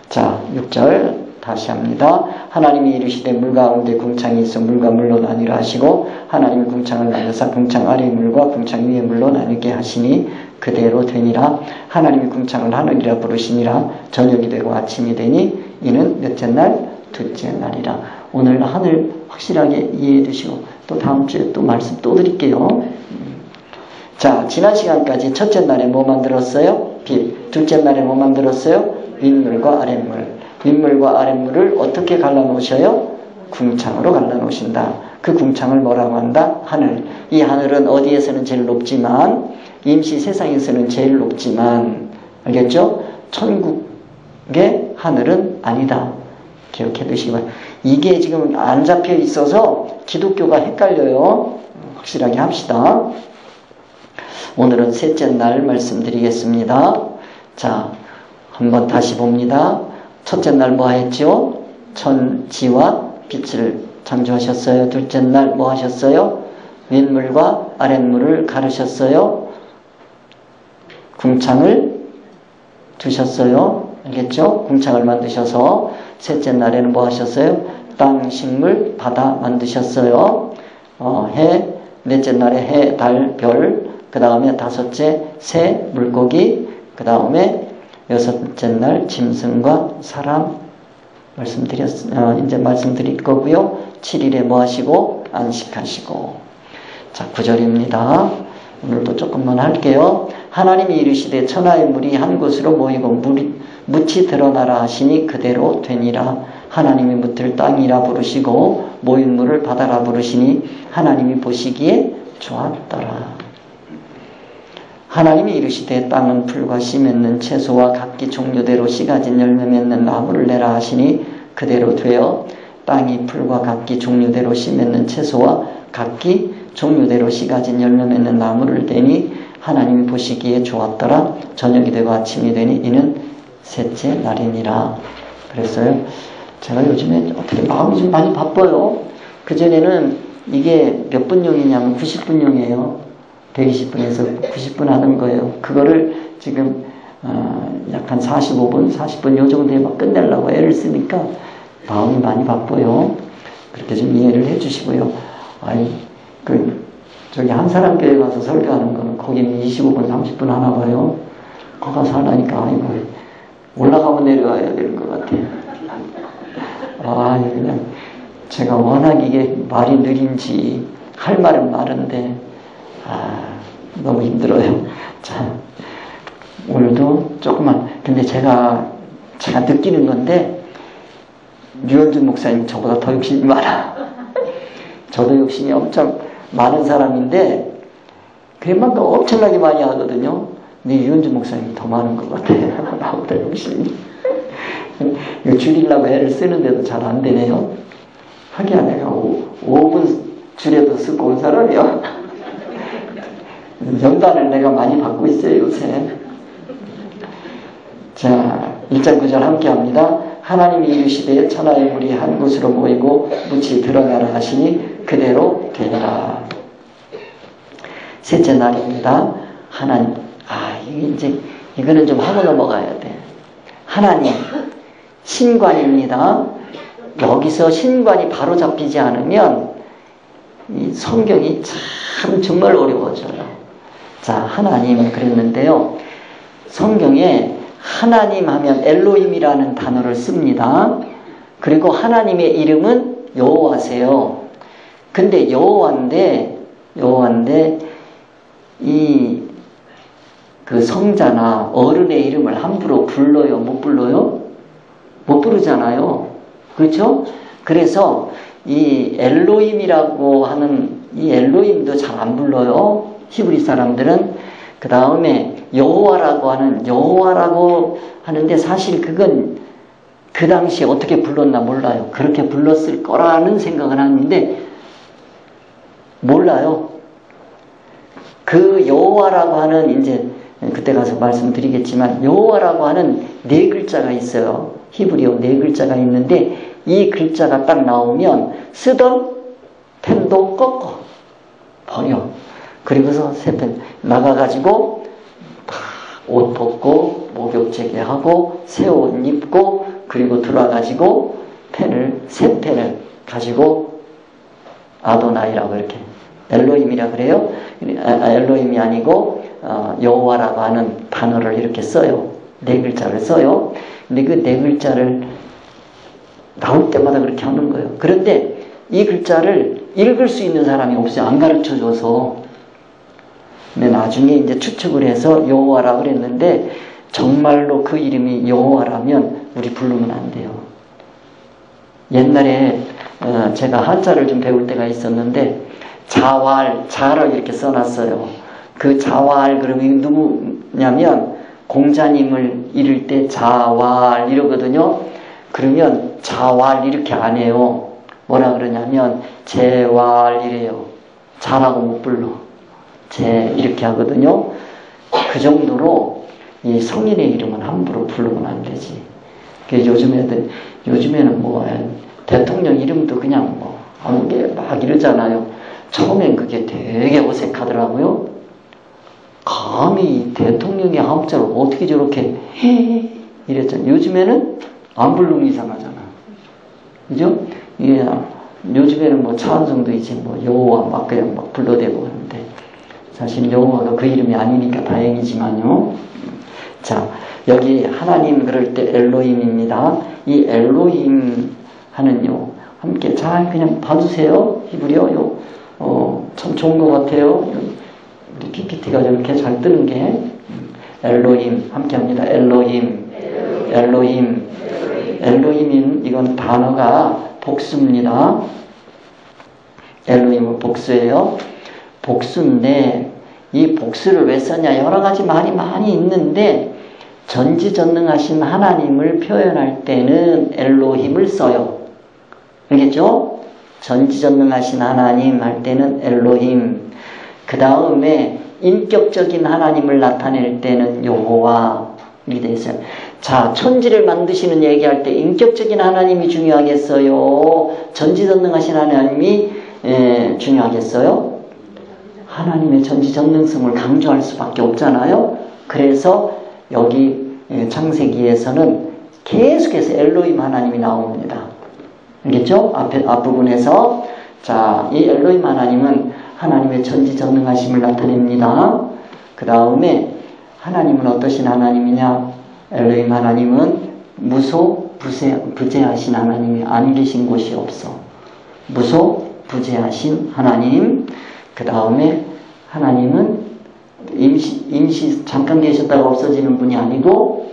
자, 6절 다시 합니다. 하나님이 이르시되 물 가운데 궁창이 있어 물과 물로 나뉘라 하시고 하나님이 궁창을 나누사 궁창 아래의 물과 궁창 위의 물로 나누게 하시니 그대로 되니라. 하나님이 궁창을 하늘이라 부르시니라. 저녁이 되고 아침이 되니 이는 몇째 날? 둘째 날이라. 오늘 하늘 확실하게 이해해 두시고 또 다음 주에 또 말씀 또 드릴게요. 자, 지난 시간까지 첫째 날에 뭐 만들었어요? 빛. 둘째 날에 뭐 만들었어요? 윗물과 아랫물. 윗물과 아랫물을 어떻게 갈라놓으셔요? 궁창으로 갈라놓으신다. 그 궁창을 뭐라고 한다? 하늘. 이 하늘은 어디에서는 제일 높지만 임시 세상에서는 제일 높지만 알겠죠? 천국의 하늘은 아니다. 기억해 두시기 바랍니다. 이게 지금 안 잡혀 있어서 기독교가 헷갈려요. 확실하게 합시다. 오늘은 셋째 날 말씀드리겠습니다. 자, 한번 다시 봅니다. 첫째 날 뭐 했죠? 천지와 빛을 창조하셨어요. 둘째 날 뭐 하셨어요? 윗물과 아랫물을 가르셨어요. 궁창을 두셨어요. 알겠죠? 궁창을 만드셔서 셋째 날에는 뭐 하셨어요? 땅, 식물, 바다 만드셨어요. 해, 넷째 날에 해, 달, 별, 그 다음에 다섯째 새, 물고기, 그 다음에 여섯째 날 짐승과 사람 이제 말씀드릴 거고요. 7일에 뭐 하시고? 안식하시고. 자, 9절입니다. 오늘도 조금만 할게요. 하나님이 이르시되 천하의 물이 한 곳으로 모이고 묻이 드러나라 하시니 그대로 되니라. 하나님이 묻을 땅이라 부르시고 모인 물을 바다라 부르시니 하나님이 보시기에 좋았더라. 하나님이 이르시되 땅은 풀과 씨 맺는 채소와 각기 종류대로 씨 가진 열매 맺는 나무를 내라 하시니 그대로 되어 땅이 풀과 각기 종류대로 씨 맺는 채소와 각기 종류대로 씨 가진 열매 맺는 나무를 내니 하나님이 보시기에 좋았더라. 저녁이 되고 아침이 되니 이는 셋째 날이니라. 그랬어요. 제가 요즘에 어떻게 마음이 좀 많이 바빠요. 그전에는 이게 몇 분용이냐면 90분용이에요. 120분에서 90분 하는 거예요. 그거를 지금 약 한 45분, 40분 요 정도에 막 끝내려고 애를 쓰니까 마음이 많이 바빠요. 그렇게 좀 이해를 해 주시고요. 저기 한 사람 교회 가서 설교하는 거는 거기는 25분, 30분 하나 봐요. 거기 가서 하라니까 올라가면 내려가야 되는 것 같아요. 그냥 제가 워낙 이게 말이 느린지 할 말은 많은데 너무 힘들어요. 자, 오늘도 조금만. 근데 제가 느끼는 건데 류현준 목사님 저보다 더 욕심이 많아. 저도 욕심이 엄청 많은 사람인데 그만큼 엄청나게 많이 하거든요. 근데 류현준 목사님이 더 많은 것 같아요. 나보다 욕심이. 이거 줄이려고 애를 쓰는데도 잘 안 되네요. 하기야 내가 5분 줄여도 쓰고 온 사람이요. 연단을 내가 많이 받고 있어요, 요새. 자, 1장 9절 함께 합니다. 하나님이 이르시되 천하의 물이 한 곳으로 모이고 묻이 들어가라 하시니 그대로 되라. 셋째 날입니다. 하나님, 이거는 좀 하고 넘어가야 돼. 하나님, 신관입니다. 여기서 신관이 바로 잡히지 않으면 이 성경이 참 정말 어려워져요. 자, 하나님 그랬는데요. 성경에 하나님 하면 엘로힘이라는 단어를 씁니다. 그리고 하나님의 이름은 여호와세요. 근데 여호와인데 그 성자나 어른의 이름을 함부로 불러요? 못 불러요? 못 부르잖아요. 그렇죠? 그래서 이 엘로힘이라고 하는 이 엘로힘도 잘 안 불러요. 히브리 사람들은. 그 다음에 여호와라고 하는데 사실 그건 그 당시에 어떻게 불렀나 몰라요. 그렇게 불렀을 거라는 생각을 하는데 몰라요. 그 여호와라고 하는 이제 그때 가서 말씀드리겠지만 여호와라고 하는 네 글자가 있어요. 히브리어 네 글자가 있는데 이 글자가 딱 나오면 쓰던 펜도 꺾어 버려. 그리고서 새 펜 나가가지고 옷 벗고 목욕제게 하고 새 옷 입고 그리고 들어와가지고 새 펜을 가지고 아도나이라고 이렇게 엘로힘이라 그래요. 엘로힘이 아니고 여호와라고 하는 단어를 이렇게 써요. 네 글자를 써요. 근데 그 네 글자를 나올 때마다 그렇게 하는 거예요. 그런데 이 글자를 읽을 수 있는 사람이 없어요. 안 가르쳐줘서. 근데 나중에 이제 추측을 해서 여호와라고 그랬는데 정말로 그 이름이 여호와라면 우리 부르면 안 돼요. 옛날에 제가 한자를 좀 배울 때가 있었는데 자를 이렇게 써놨어요. 그 자왈 그러면 누구냐면 공자님을 이룰 때 자왈 이러거든요. 그러면 자왈 이렇게 안 해요. 뭐라 그러냐면 제왈 이래요. 자라고 못 불러. 제 이렇게 하거든요. 그 정도로 이 성인의 이름은 함부로 부르면 안 되지. 요즘에는 뭐 대통령 이름도 그냥 뭐 아무게 막 이러잖아요. 처음엔 그게 되게 어색하더라고요. 감히 대통령의 한자를 어떻게 저렇게 이랬잖아요. 요즘에는 안 부르면 이상하잖아. 그죠? 예, 요즘에는 뭐 차은성도 이제 뭐 여호와 막 그냥 막 불러대고 하는데 사실 여호와가 그 이름이 아니니까 다행이지만요. 자, 여기 하나님 그럴 때 엘로힘입니다. 이 엘로힘 하는요. 함께 잘 그냥 봐주세요. 히브리어 참 좋은 것 같아요. 우리 PPT가 저렇게 잘 뜨는 게 엘로힘 함께 합니다. 엘로힘 엘로힘인 이건 단어가 복수입니다. 엘로힘은 복수예요. 복수인데 이 복수를 왜 썼냐 여러 가지 말이 많이 있는데 전지전능하신 하나님을 표현할 때는 엘로힘을 써요. 알겠죠? 전지전능하신 하나님 할 때는 엘로힘. 그 다음에 인격적인 하나님을 나타낼 때는 여호와 이렇게 되어 있어요. 자, 천지를 만드시는 얘기할 때 인격적인 하나님이 중요하겠어요? 전지전능하신 하나님이 중요하겠어요? 하나님의 전지전능성을 강조할 수밖에 없잖아요. 그래서 여기 창세기에서는 계속해서 엘로힘 하나님이 나옵니다. 알겠죠? 앞부분에서 자, 이 엘로힘 하나님은 하나님의 전지전능하심을 나타냅니다. 그 다음에 하나님은 어떠신 하나님이냐? 엘로힘 하나님은 부재하신 하나님이 안 계신 곳이 없어. 부재하신 하나님. 그 다음에 하나님은 임시 잠깐 계셨다가 없어지는 분이 아니고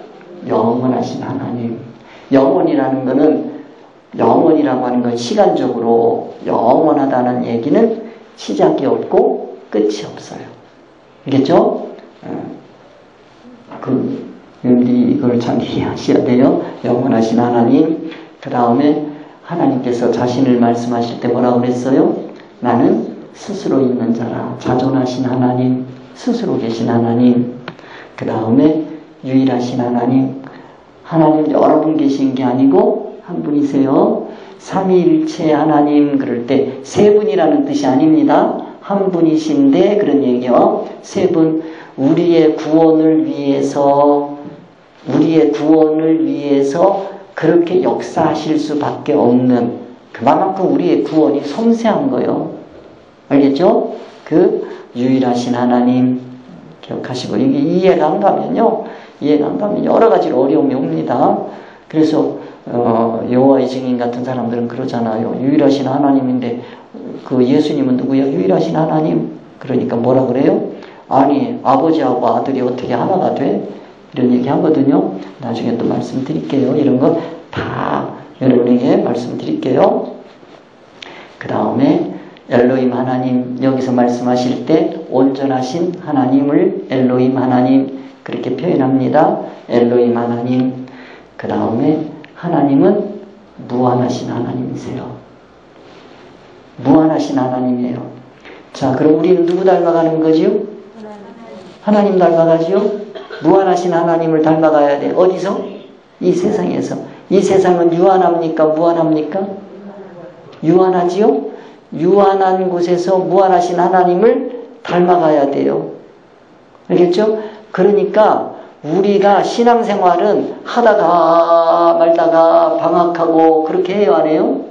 영원하신 하나님. 영원이라고 하는 건 시간적으로 영원하다는 얘기는 시작이 없고 끝이 없어요. 알겠죠? 이걸 잘 이해하셔야 돼요. 영원하신 하나님. 그 다음에 하나님께서 자신을 말씀하실 때 뭐라고 그랬어요? 나는 스스로 있는 자라. 자존하신 하나님, 스스로 계신 하나님. 그 다음에 유일하신 하나님. 하나님 여러 분 계신 게 아니고 한 분이세요. 삼위일체 하나님 그럴 때 세 분이라는 뜻이 아닙니다. 한 분이신데 그런 얘기요. 세 분, 우리의 구원을 위해서 그렇게 역사하실 수밖에 없는, 그만큼 우리의 구원이 섬세한 거예요. 알겠죠? 그 유일하신 하나님 기억하시고, 이게 이해가 안 가면 여러 가지로 어려움이 옵니다. 그래서 여호와의 증인 같은 사람들은 그러잖아요. 유일하신 하나님인데 그 예수님은 누구야? 유일하신 하나님. 그러니까 뭐라 그래요? 아니, 아버지하고 아들이 어떻게 하나가 돼? 이런 얘기 하거든요. 나중에 또 말씀드릴게요. 이런 거 다 여러분에게 말씀드릴게요. 그 다음에 엘로힘 하나님, 여기서 말씀하실 때 온전하신 하나님을 엘로힘 하나님 그렇게 표현합니다. 엘로힘 하나님. 그 다음에 하나님은 무한하신 하나님이세요. 무한하신 하나님이에요. 자, 그럼 우리는 누구 닮아가는 거지요? 하나님 닮아가지요? 무한하신 하나님을 닮아가야 돼. 어디서? 이 세상에서. 이 세상은 유한합니까? 무한합니까? 유한하지요? 유한한 곳에서 무한하신 하나님을 닮아가야 돼요. 알겠죠? 그러니까 우리가 신앙생활은 하다가 말다가 방학하고 그렇게 해요, 안 해요?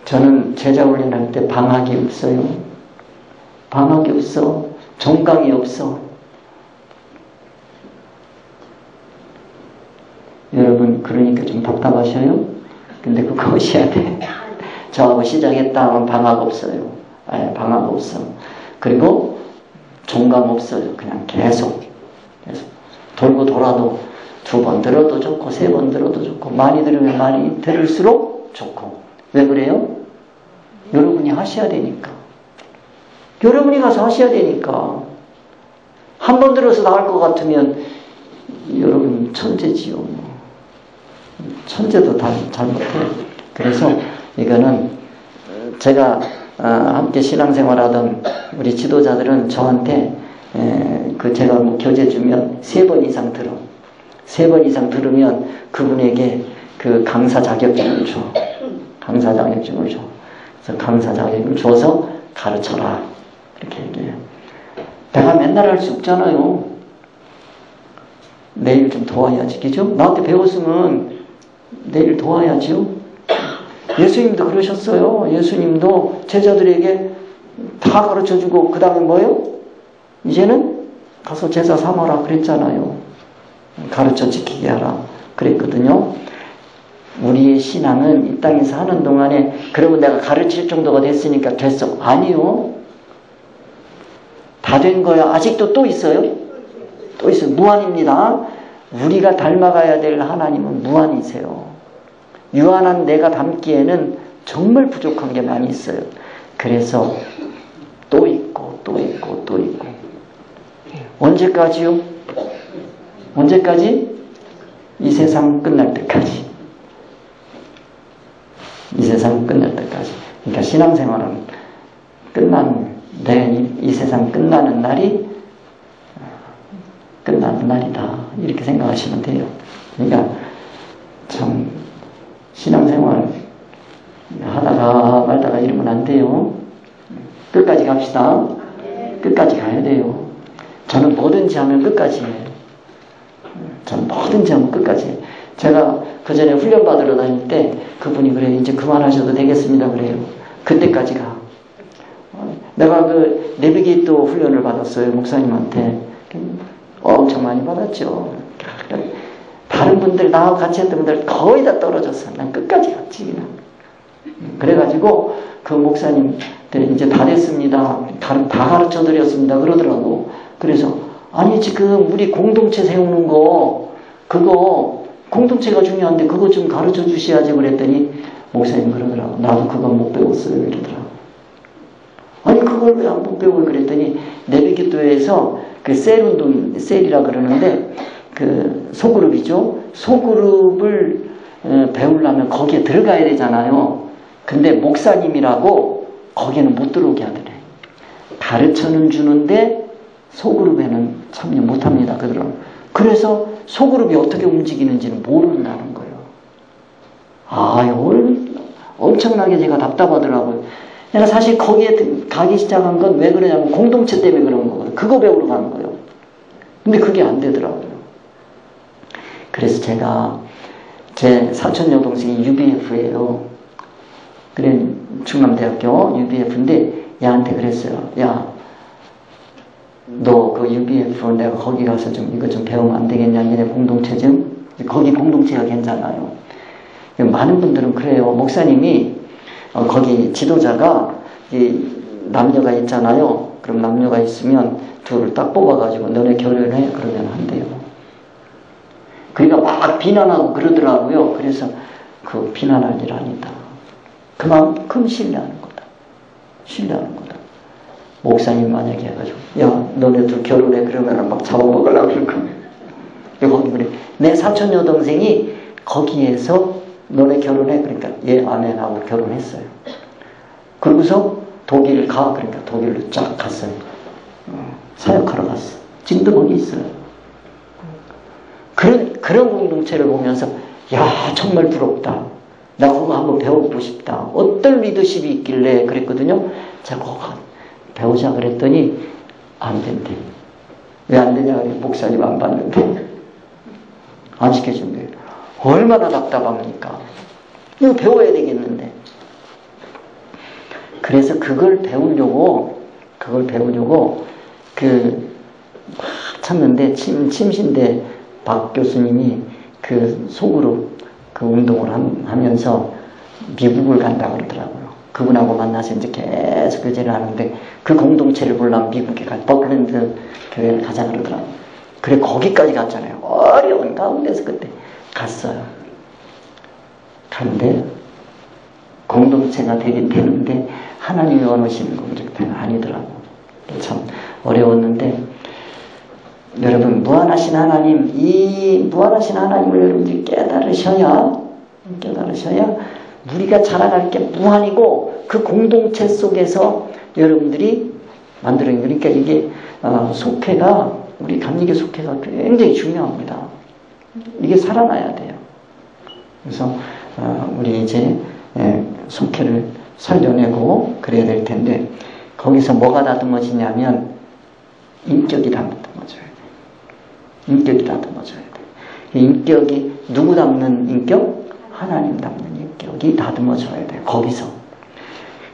저는 제자훈련할 때 방학이 없어요. 방학이 없어. 종강이 없어. 여러분 그러니까 좀 답답하셔요? 근데 그거 하셔야 돼. 저하고 시작했다 하면 방학 없어요. 방학 없어. 그리고 종강 없어요. 그냥 계속 돌고 돌아도 2번 들어도 좋고 3번 들어도 좋고 많이 들으면 많이 들을수록 좋고. 왜 그래요? 여러분이 하셔야 되니까. 여러분이 가서 하셔야 되니까. 한 번 들어서 나을 것 같으면 여러분 천재지요. 천재도 다 잘못해요. 그래서 이거는 제가 함께 신앙생활하던 우리 지도자들은 저한테 제가 뭐 교재 주면 3번 이상 들어. 3번 이상 들으면 그분에게 그 강사 자격증을 줘. 강사 자격증을 줘. 그래서 강사 자격증을 줘서 가르쳐라. 이렇게 얘기해요. 내가 맨날 할 수 없잖아요. 내일 좀 도와야지. 그죠? 나한테 배웠으면 내일 도와야지요. 예수님도 그러셨어요. 예수님도 제자들에게 다 가르쳐주고 그 다음에 뭐예요? 이제는 가서 제자 삼아라 그랬잖아요. 가르쳐 지키게 하라 그랬거든요. 우리의 신앙은 이 땅에서 하는 동안에 그러면 내가 가르칠 정도가 됐으니까 됐어. 아니요. 다 된 거야. 아직도 또 있어요? 또 있어요. 무한입니다. 우리가 닮아가야 될 하나님은 무한이세요. 유한한 내가 닮기에는 정말 부족한 게 많이 있어요. 그래서 또 있고 또 있고 또 있고. 언제까지요? 언제까지? 이 세상 끝날 때까지. 이 세상 끝날 때까지. 그러니까 신앙생활은 이 세상 끝나는 날이 끝나는 날이다. 이렇게 생각하시면 돼요. 그러니까 참 신앙생활 하다가 말다가 이러면 안 돼요. 끝까지 갑시다. 끝까지 가야 돼요. 저는 뭐든지 하면 끝까지 해요. 저는 뭐든지 하면 끝까지 해요. 제가 그 전에 훈련 받으러 다닐 때 그분이 그래요. 이제 그만하셔도 되겠습니다. 그래요. 그때까지 가. 내가 그 내비게이터 훈련을 받았어요. 목사님한테. 엄청 많이 받았죠. 다른 분들, 나하고 같이 했던 분들 거의 다 떨어졌어. 난 끝까지 갔지. 그래가지고 그 목사님들이 이제 다 됐습니다. 다 가르쳐 드렸습니다. 그러더라고. 그래서 아니 지금 우리 공동체 세우는 거 그거 공동체가 중요한데 그거 좀 가르쳐 주셔야지 그랬더니 목사님 그러더라고. 나도 그거 못 배웠어요. 이러더라고. 아니 그걸 왜 안 못 배워 그랬더니 내비게이터에서 그 셀이라 그러는데 그 소그룹이죠. 소그룹을 배우려면 거기에 들어가야 되잖아요. 근데 목사님이라고 거기에는 못 들어오게 하더래. 가르쳐는 주는데 소그룹에는 참여 못합니다. 그러더라고요. 그래서 소그룹이 어떻게 움직이는지는 모른다는 거예요. 엄청나게 제가 답답하더라고요. 내가 사실 거기에 가기 시작한 건 왜 그러냐면 공동체 때문에 그런 거거든요. 그거 배우러 가는 거예요. 근데 그게 안 되더라고요. 그래서 제가 제 사촌 여동생이 UBF예요. 그래 충남대학교 UBF인데 얘한테 그랬어요. 야, 너 그 UBF 내가 거기 가서 좀 이거 좀 배우면 안 되겠냐? 얘네 공동체 좀 거기 공동체가 괜찮아요. 많은 분들은 그래요. 목사님이 거기 지도자가 이 남녀가 있잖아요. 그럼 남녀가 있으면 둘을 딱 뽑아가지고 너네 결혼해 그러면 안 돼요. 그러니까 막 비난하고 그러더라고요. 그래서 그 비난할 일 아니다. 그만큼 신뢰하는 거다. 신뢰하는 거다. 목사님 만약에 해가지고 야 너네 둘 결혼해 그러면 막 잡아먹으려고 그럴 거예요. 거기 그래. 내 사촌 여동생이 거기에서 너네 결혼해 그러니까 얘 아내하고 결혼했어요. 그러고서 독일 가 그러니까 독일로 쫙 갔어요. 사역하러 갔어. 지금도 거기 있어요. 그런 공동체를 보면서 야 정말 부럽다. 나 그거 한번 배워보고 싶다. 어떤 리더십이 있길래 그랬거든요. 제가 그거 배우자 그랬더니 안 된대. 왜 안 되냐 그래. 목사님 안 받는데 안 시켜준대. 얼마나 답답합니까? 이거 배워야 되겠는데. 그래서 그걸 배우려고 막 찾는데 침신대 박 교수님이 그 속으로 그 운동을 하면서 미국을 간다고 그러더라고요. 그분하고 만나서 이제 계속 교제를 하는데 그 공동체를 보려면 미국에 버클랜드 교회를 가자 그러더라고요. 그래 거기까지 갔잖아요. 어려운 가운데서 그때 갔어요. 갔는데 공동체가 되긴 되는데 하나님이 원하시는 건 그렇게 아니더라고요. 참 어려웠는데 여러분 무한하신 하나님, 이 무한하신 하나님을 여러분들이 깨달으셔야 우리가 자라갈 게 무한이고 그 공동체 속에서 여러분들이 만들어낸 그러니까 이게 속회가 우리 감리교 속회가 굉장히 중요합니다. 이게 살아나야 돼요. 그래서 우리 이제 속회를 살려내고 그래야 될 텐데 거기서 뭐가 다듬어지냐면 인격이 다듬어져야 돼. 인격이 다듬어져야 돼. 인격이 누구 닮는 인격? 하나님 닮는 인격이 다듬어져야 돼. 거기서.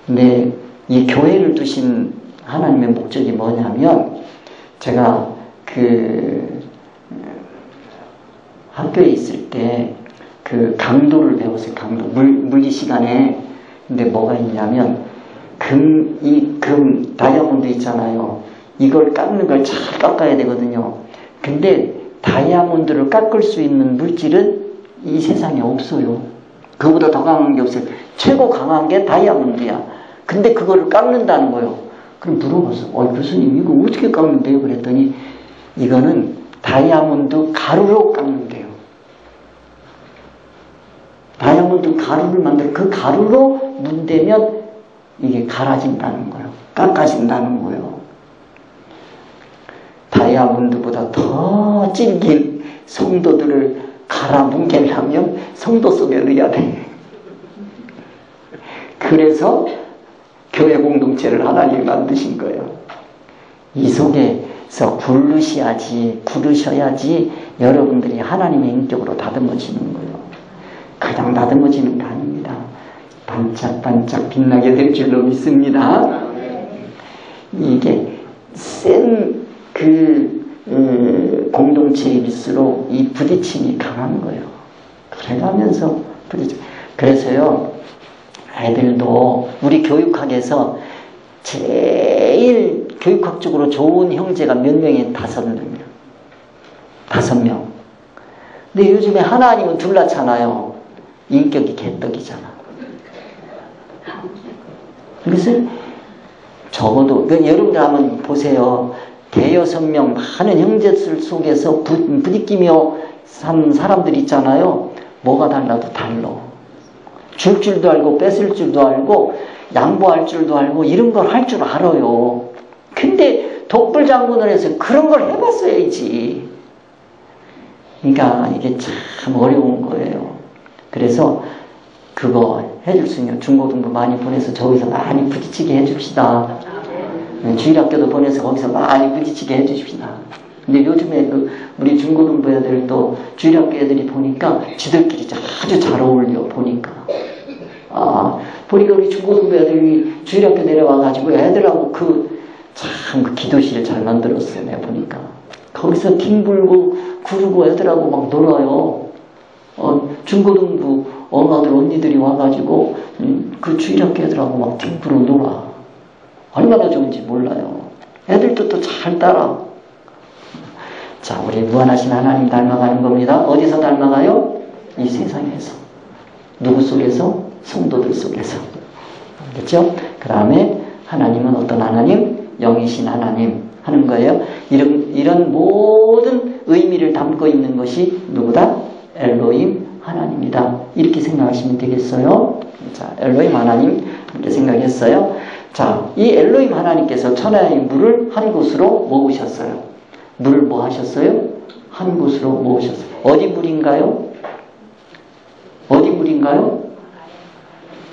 근데 이 교회를 두신 하나님의 목적이 뭐냐면 제가 그 학교에 있을 때 그 강도를 배웠어요. 강도. 물리 시간에. 근데 뭐가 있냐면 금 다이아몬드 있잖아요. 이걸 깎는 걸 잘 깎아야 되거든요. 근데 다이아몬드를 깎을 수 있는 물질은 이 세상에 없어요. 그보다 더 강한 게 없어요. 최고 강한 게 다이아몬드야. 근데 그거를 깎는다는 거예요. 그럼 물어봤어. 교수님 이거 어떻게 깎는데요? 그랬더니 이거는 다이아몬드 가루로 깎는데요. 다이아몬드 가루를 만들어 그 가루로 문대면 이게 갈아진다는 거예요. 깎아진다는 거예요. 다이아몬드보다 더 질긴 성도들을 갈아 뭉개려면 성도 속에 넣어야 돼. 그래서 교회 공동체를 하나님이 만드신 거예요. 이 속에서 부르셔야지 여러분들이 하나님의 인격으로 다듬어지는 거예요. 그냥 다듬어지는 게 아닙니다. 반짝반짝 빛나게 될 줄로 믿습니다. 이게 센 공동체일수록 이 부딪힘이 강한 거예요. 그래가면서 그래서요, 애들도 우리 교육학에서 제일 교육학적으로 좋은 형제가 몇 명이 5명이에요. 5명. 근데 요즘에 하나님은 둘낳잖아요. 인격이 개떡이잖아. 그래서 적어도 여러분들 한번 보세요. 5-6명 많은 형제들 속에서 부딪히며 산 사람들 있잖아요. 뭐가 달라도 달라. 줄 줄도 알고 뺏을 줄도 알고 양보할 줄도 알고 이런 걸 할 줄 알아요. 근데 독불장군을 해서 그런 걸 해봤어야지. 그러니까 이게 참 어려운 거예요. 그래서 그거 해줄 수 있는 중고등부 많이 보내서 저기서 많이 부딪히게 해줍시다. 주일학교도 보내서 거기서 많이 부딪히게 해주십시다. 근데 요즘에 우리 중고등부 애들도 주일학교 애들이 보니까 지들끼리 아주 잘 어울려 보니까. 보니까 우리 중고등부 애들이 주일학교 내려와가지고 애들하고 그 기도실 잘 만들었어요. 내가 보니까. 거기서 뒹굴고 구르고 애들하고 막 놀아요. 중고등부 엄마들 언니들이 와가지고 그 주일학교 애들하고 막 뒹굴어 놀아. 얼마나 좋은지 몰라요. 애들도 또 잘 따라. 자, 우리 무한하신 하나님 닮아가는 겁니다. 어디서 닮아가요? 이 세상에서. 누구 속에서? 성도들 속에서. 알겠죠? 그 다음에 하나님은 어떤 하나님? 영이신 하나님 하는 거예요. 이런 모든 의미를 담고 있는 것이 누구다? 엘로힘 하나님이다. 이렇게 생각하시면 되겠어요. 자, 엘로힘 하나님 이렇게 생각했어요. 자, 이 엘로힘 하나님께서 천하의 물을 한 곳으로 모으셨어요. 물을 뭐 하셨어요? 한 곳으로 모으셨어요. 어디 물인가요? 어디 물인가요?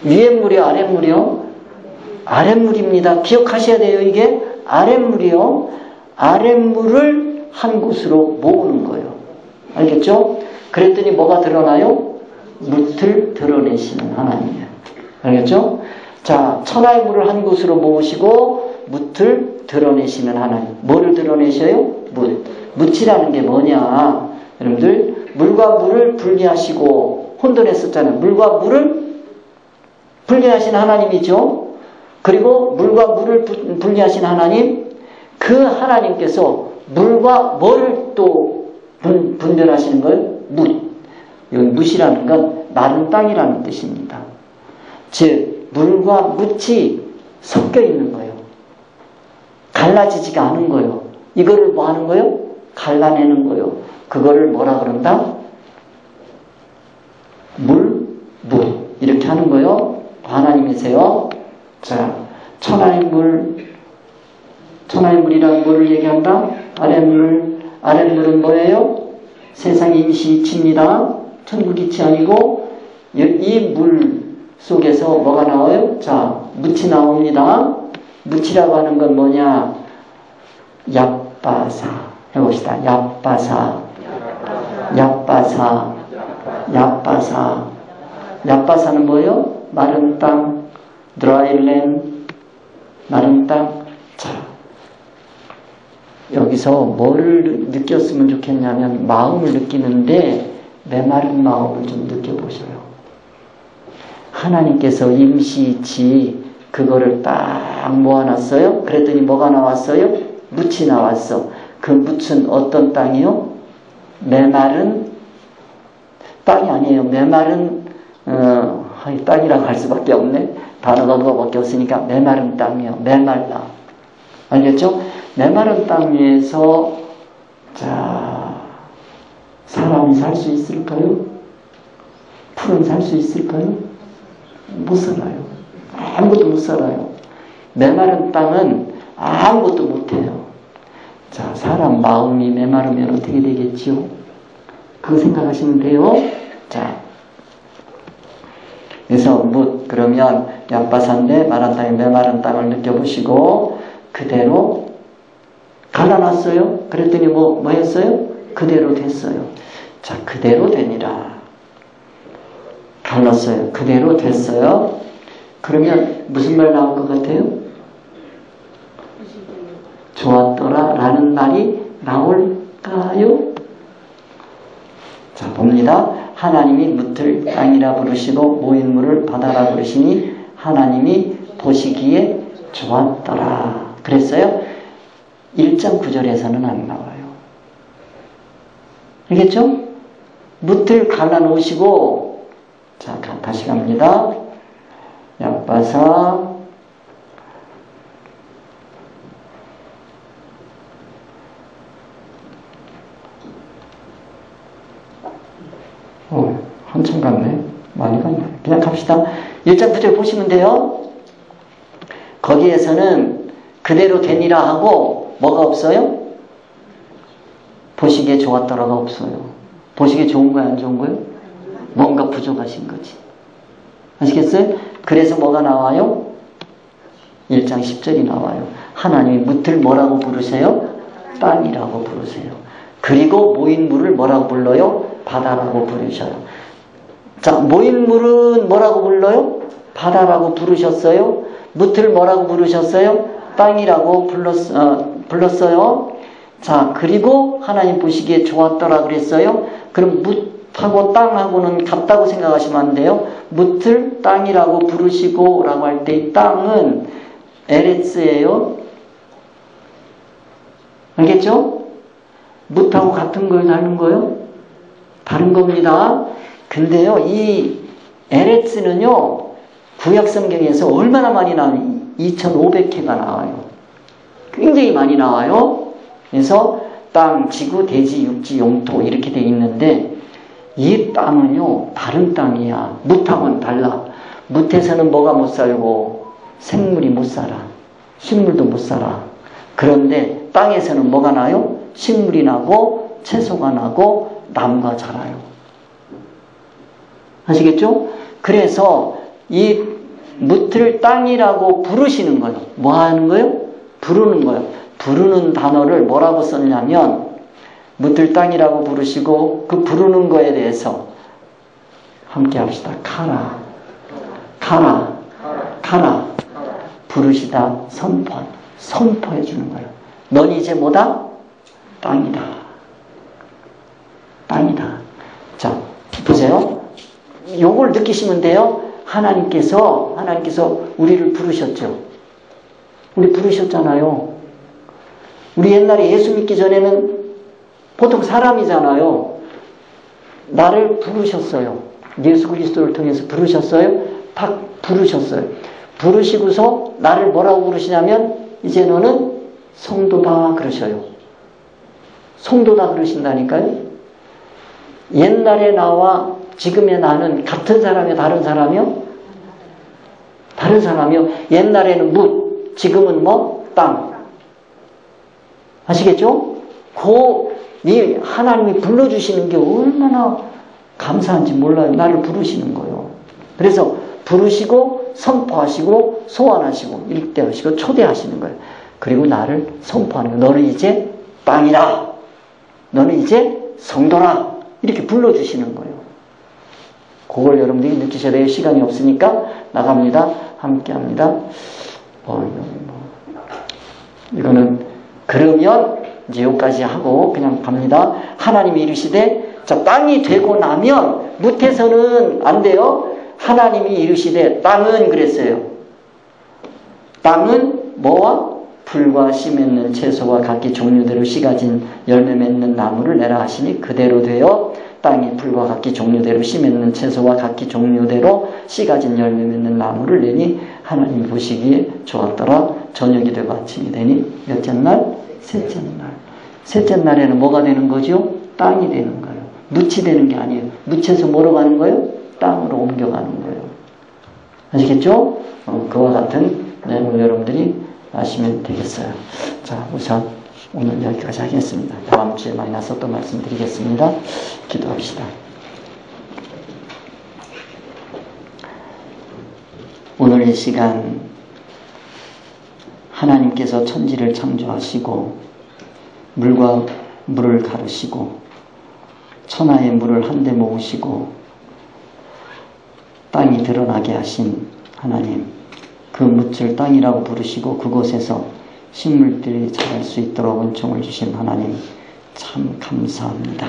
위에 물이요? 아래 물이요? 아랫물입니다. 기억하셔야 돼요. 이게 아랫물이요. 아랫물을 한 곳으로 모으는 거예요. 알겠죠? 그랬더니 뭐가 드러나요? 뭇을 드러내시는 하나님이에요. 알겠죠? 자, 천하의 물을 한 곳으로 모으시고 뭇을 드러내시는 하나님. 뭐를 드러내셔요? 뭇. 뭇이라는 게 뭐냐? 여러분들 물과 물을 분리하시고 혼돈했었잖아요. 물과 물을 분리하신 하나님이죠. 그리고 물과 물을 분리하신 하나님, 그 하나님께서 물과 뭐를 또 분별하시는 걸? 뭇. 여기 뭇이라는 건 마른 땅이라는 뜻입니다. 즉 물과 뭇이 섞여 있는 거예요. 갈라지지가 않은 거예요. 이거를 뭐 하는 거예요? 갈라내는 거예요. 그거를 뭐라 그런다? 물, 뭇. 이렇게 하는 거예요. 하나님이세요. 자, 천하의 물이라는 뭐를 얘기한다? 아랫물은 뭐예요? 세상의 임시이치입니다. 천국이치 아니고 이 물 속에서 뭐가 나와요? 자, 묻이 나옵니다. 묻이라고 하는 건 뭐냐? 얍바사 해봅시다. 얍바사는 뭐예요? 마른 땅, 드라이랜드, 마른 땅. 자, 여기서 뭐를 느꼈으면 좋겠냐면 마음을 느끼는데 메마른 마음을 좀 느껴보셔요. 하나님께서 임시치 그거를 딱 모아놨어요. 그랬더니 뭐가 나왔어요? 묻이 나왔어. 그 묻은 어떤 땅이요? 메마른 땅이 아니에요. 메마른 땅이라고 할 수밖에 없네. 단어가 그거밖에 없으니까 메마른 땅이요. 메말라. 알겠죠? 메마른 땅 위에서 자 사람이 살 수 있을까요? 풀은 살 수 있을까요? 못 살아요. 아무것도 못 살아요. 메마른 땅은 아무것도 못해요. 자, 사람 마음이 메마르면 어떻게 되겠지요? 그거 생각하시면 돼요. 자, 그래서 그러면 얍바사인데 마른 땅에 메마른 땅을 느껴보시고 그대로 갈라놨어요. 그랬더니 뭐 했어요? 그대로 됐어요. 자, 그대로 되니라. 갈랐어요. 그대로 됐어요. 그러면 무슨 말 나올 것 같아요? 좋았더라 라는 말이 나올까요? 자, 봅니다. 하나님이 뭇을 땅이라 부르시고 모인 물을 바다라 부르시니 하나님이 보시기에 좋았더라. 그랬어요? 1장 9절에서는 안 나와요. 알겠죠? 뭇을 갈라놓으시고 자, 다시 갑니다. 얍바사 한참 갔네. 많이 갔네. 그냥 갑시다. 1장 9절 보시면 돼요. 거기에서는 그대로 되니라 하고 뭐가 없어요? 보시기에 좋았더라가 없어요. 보시기에 좋은 거야, 안 좋은 거요? 뭔가 부족하신 거지. 아시겠어요? 그래서 뭐가 나와요? 1장 10절이 나와요. 하나님이 묻을 뭐라고 부르세요? 땅이라고 부르세요. 그리고 모인 물을 뭐라고 불러요? 바다라고 부르셔요. 자, 모인 물은 뭐라고 불러요? 바다라고 부르셨어요. 묻을 뭐라고 부르셨어요? 땅이라고 불렀어요. 자, 그리고 하나님 보시기에 좋았더라 그랬어요. 그럼 묻하고 땅하고는 같다고 생각하시면 안 돼요. 묻을 땅이라고 부르시고 라고 할 때 이 땅은 에레츠예요. 알겠죠? 묻하고 같은 거예요? 다른 거예요? 다른 겁니다. 근데요, 이 에레츠는요, 구약 성경에서 얼마나 많이 나와요? 2500회가 나와요. 굉장히 많이 나와요. 그래서 땅, 지구, 대지, 육지, 영토 이렇게 돼 있는데 이 땅은요, 다른 땅이야. 묻하고는 달라. 묻에서는 뭐가 못 살고 생물이 못 살아. 식물도 못 살아. 그런데 땅에서는 뭐가 나요? 식물이 나고 채소가 나고 나무가 자라요. 아시겠죠? 그래서 이 묻을 땅이라고 부르시는 거예요. 뭐 하는 거예요? 부르는 거예요. 부르는 단어를 뭐라고 썼냐면 묻을 땅이라고 부르시고 그 부르는 거에 대해서 함께 합시다. 카라. 카라. 카라. 부르시다. 선포해 주는 거예요. 넌 이제 뭐다? 땅이다. 땅이다. 자, 보세요. 요걸 느끼시면 돼요. 하나님께서 우리를 부르셨죠. 우리 부르셨잖아요. 우리 옛날에 예수 믿기 전에는 보통 사람이잖아요. 나를 부르셨어요. 예수 그리스도를 통해서 부르셨어요. 딱 부르셨어요. 부르시고서 나를 뭐라고 부르시냐면 이제 너는 성도다 그러셔요. 성도다 그러신다니까요. 옛날의 나와 지금의 나는 같은 사람이요? 다른 사람이요? 다른 사람이요. 옛날에는 묻, 지금은 뭐? 땅. 아시겠죠? 이 하나님이 불러주시는 게 얼마나 감사한지 몰라요. 나를 부르시는 거예요. 그래서 부르시고 선포하시고 소환하시고 일대하시고 초대하시는 거예요. 그리고 나를 선포하는 거예요. 너는 이제 땅이라. 너는 이제 성도라. 이렇게 불러주시는 거예요. 그걸 여러분들이 느끼셔야 돼요. 시간이 없으니까 나갑니다. 함께합니다. 이거는 그러면 이제 여기까지 하고 그냥 갑니다. 하나님이 이르시되 자, 땅이 되고 나면 묻에서는 안 돼요. 하나님이 이르시되 땅은 그랬어요. 땅은 뭐와? 풀과 씨 맺는 채소와 각기 종류대로 씨 가진 열매 맺는 나무를 내라 하시니 그대로 되어 땅이 풀과 각기 종류대로 씨 맺는 채소와 각기 종류대로 씨 가진 열매 맺는 나무를 내니 하나님 보시기에 좋았더라. 저녁이 되고 아침이 되니 몇째 날? 셋째 날. 셋째 날에는 뭐가 되는 거죠? 땅이 되는 거예요. 묻이 되는 게 아니에요. 묻에서 뭐로 가는 거예요? 땅으로 옮겨가는 거예요. 아시겠죠? 그와 같은 내용을 여러분들이 아시면 되겠어요. 자, 우선 오늘 여기까지 하겠습니다. 다음 주에 만나서 또 말씀드리겠습니다. 기도합시다. 오늘 이 시간 하나님께서 천지를 창조하시고 물과 물을 가르시고 천하의 물을 한데 모으시고 땅이 드러나게 하신 하나님, 그 묻을 땅이라고 부르시고 그곳에서 식물들이 자랄 수 있도록 은총을 주신 하나님 참 감사합니다.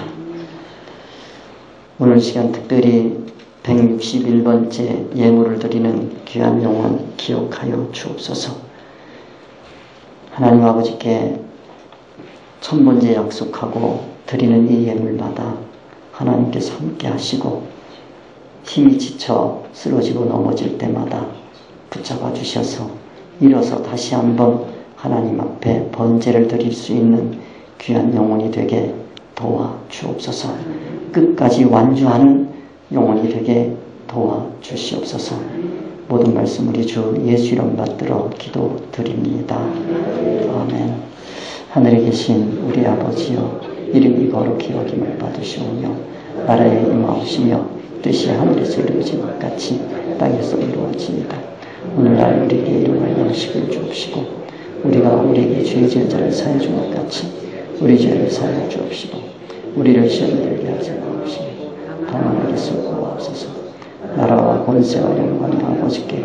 오늘 시간 특별히 161번째 예물을 드리는 귀한 영혼 기억하여 주옵소서. 하나님 아버지께 천번째 약속하고 드리는 이 예물마다 하나님께서 함께 하시고 힘이 지쳐 쓰러지고 넘어질 때마다 붙잡아 주셔서 일어서 다시 한번 하나님 앞에 번제를 드릴 수 있는 귀한 영혼이 되게 도와 주옵소서. 끝까지 완주하는 영혼이 되게 도와 주시옵소서. 모든 말씀 우리 주 예수 이름 받들어 기도드립니다. 아멘. 하늘에 계신 우리 아버지여, 이름이 거룩히 여김을 받으시오며 나라에 임하옵시며 뜻이 하늘에서 이루어진 것 같이 땅에서 이루어지이다. 오늘날 우리에게 일용할 양식을 주옵시고 우리가 우리에게 죄 지은 자를 사해 준 것 같이 우리 죄를 사해 주옵시고 우리를 시험에 들게 하지 마옵시며 다만 우리 구하옵소서. 나라와 권세와 영광이 아버지께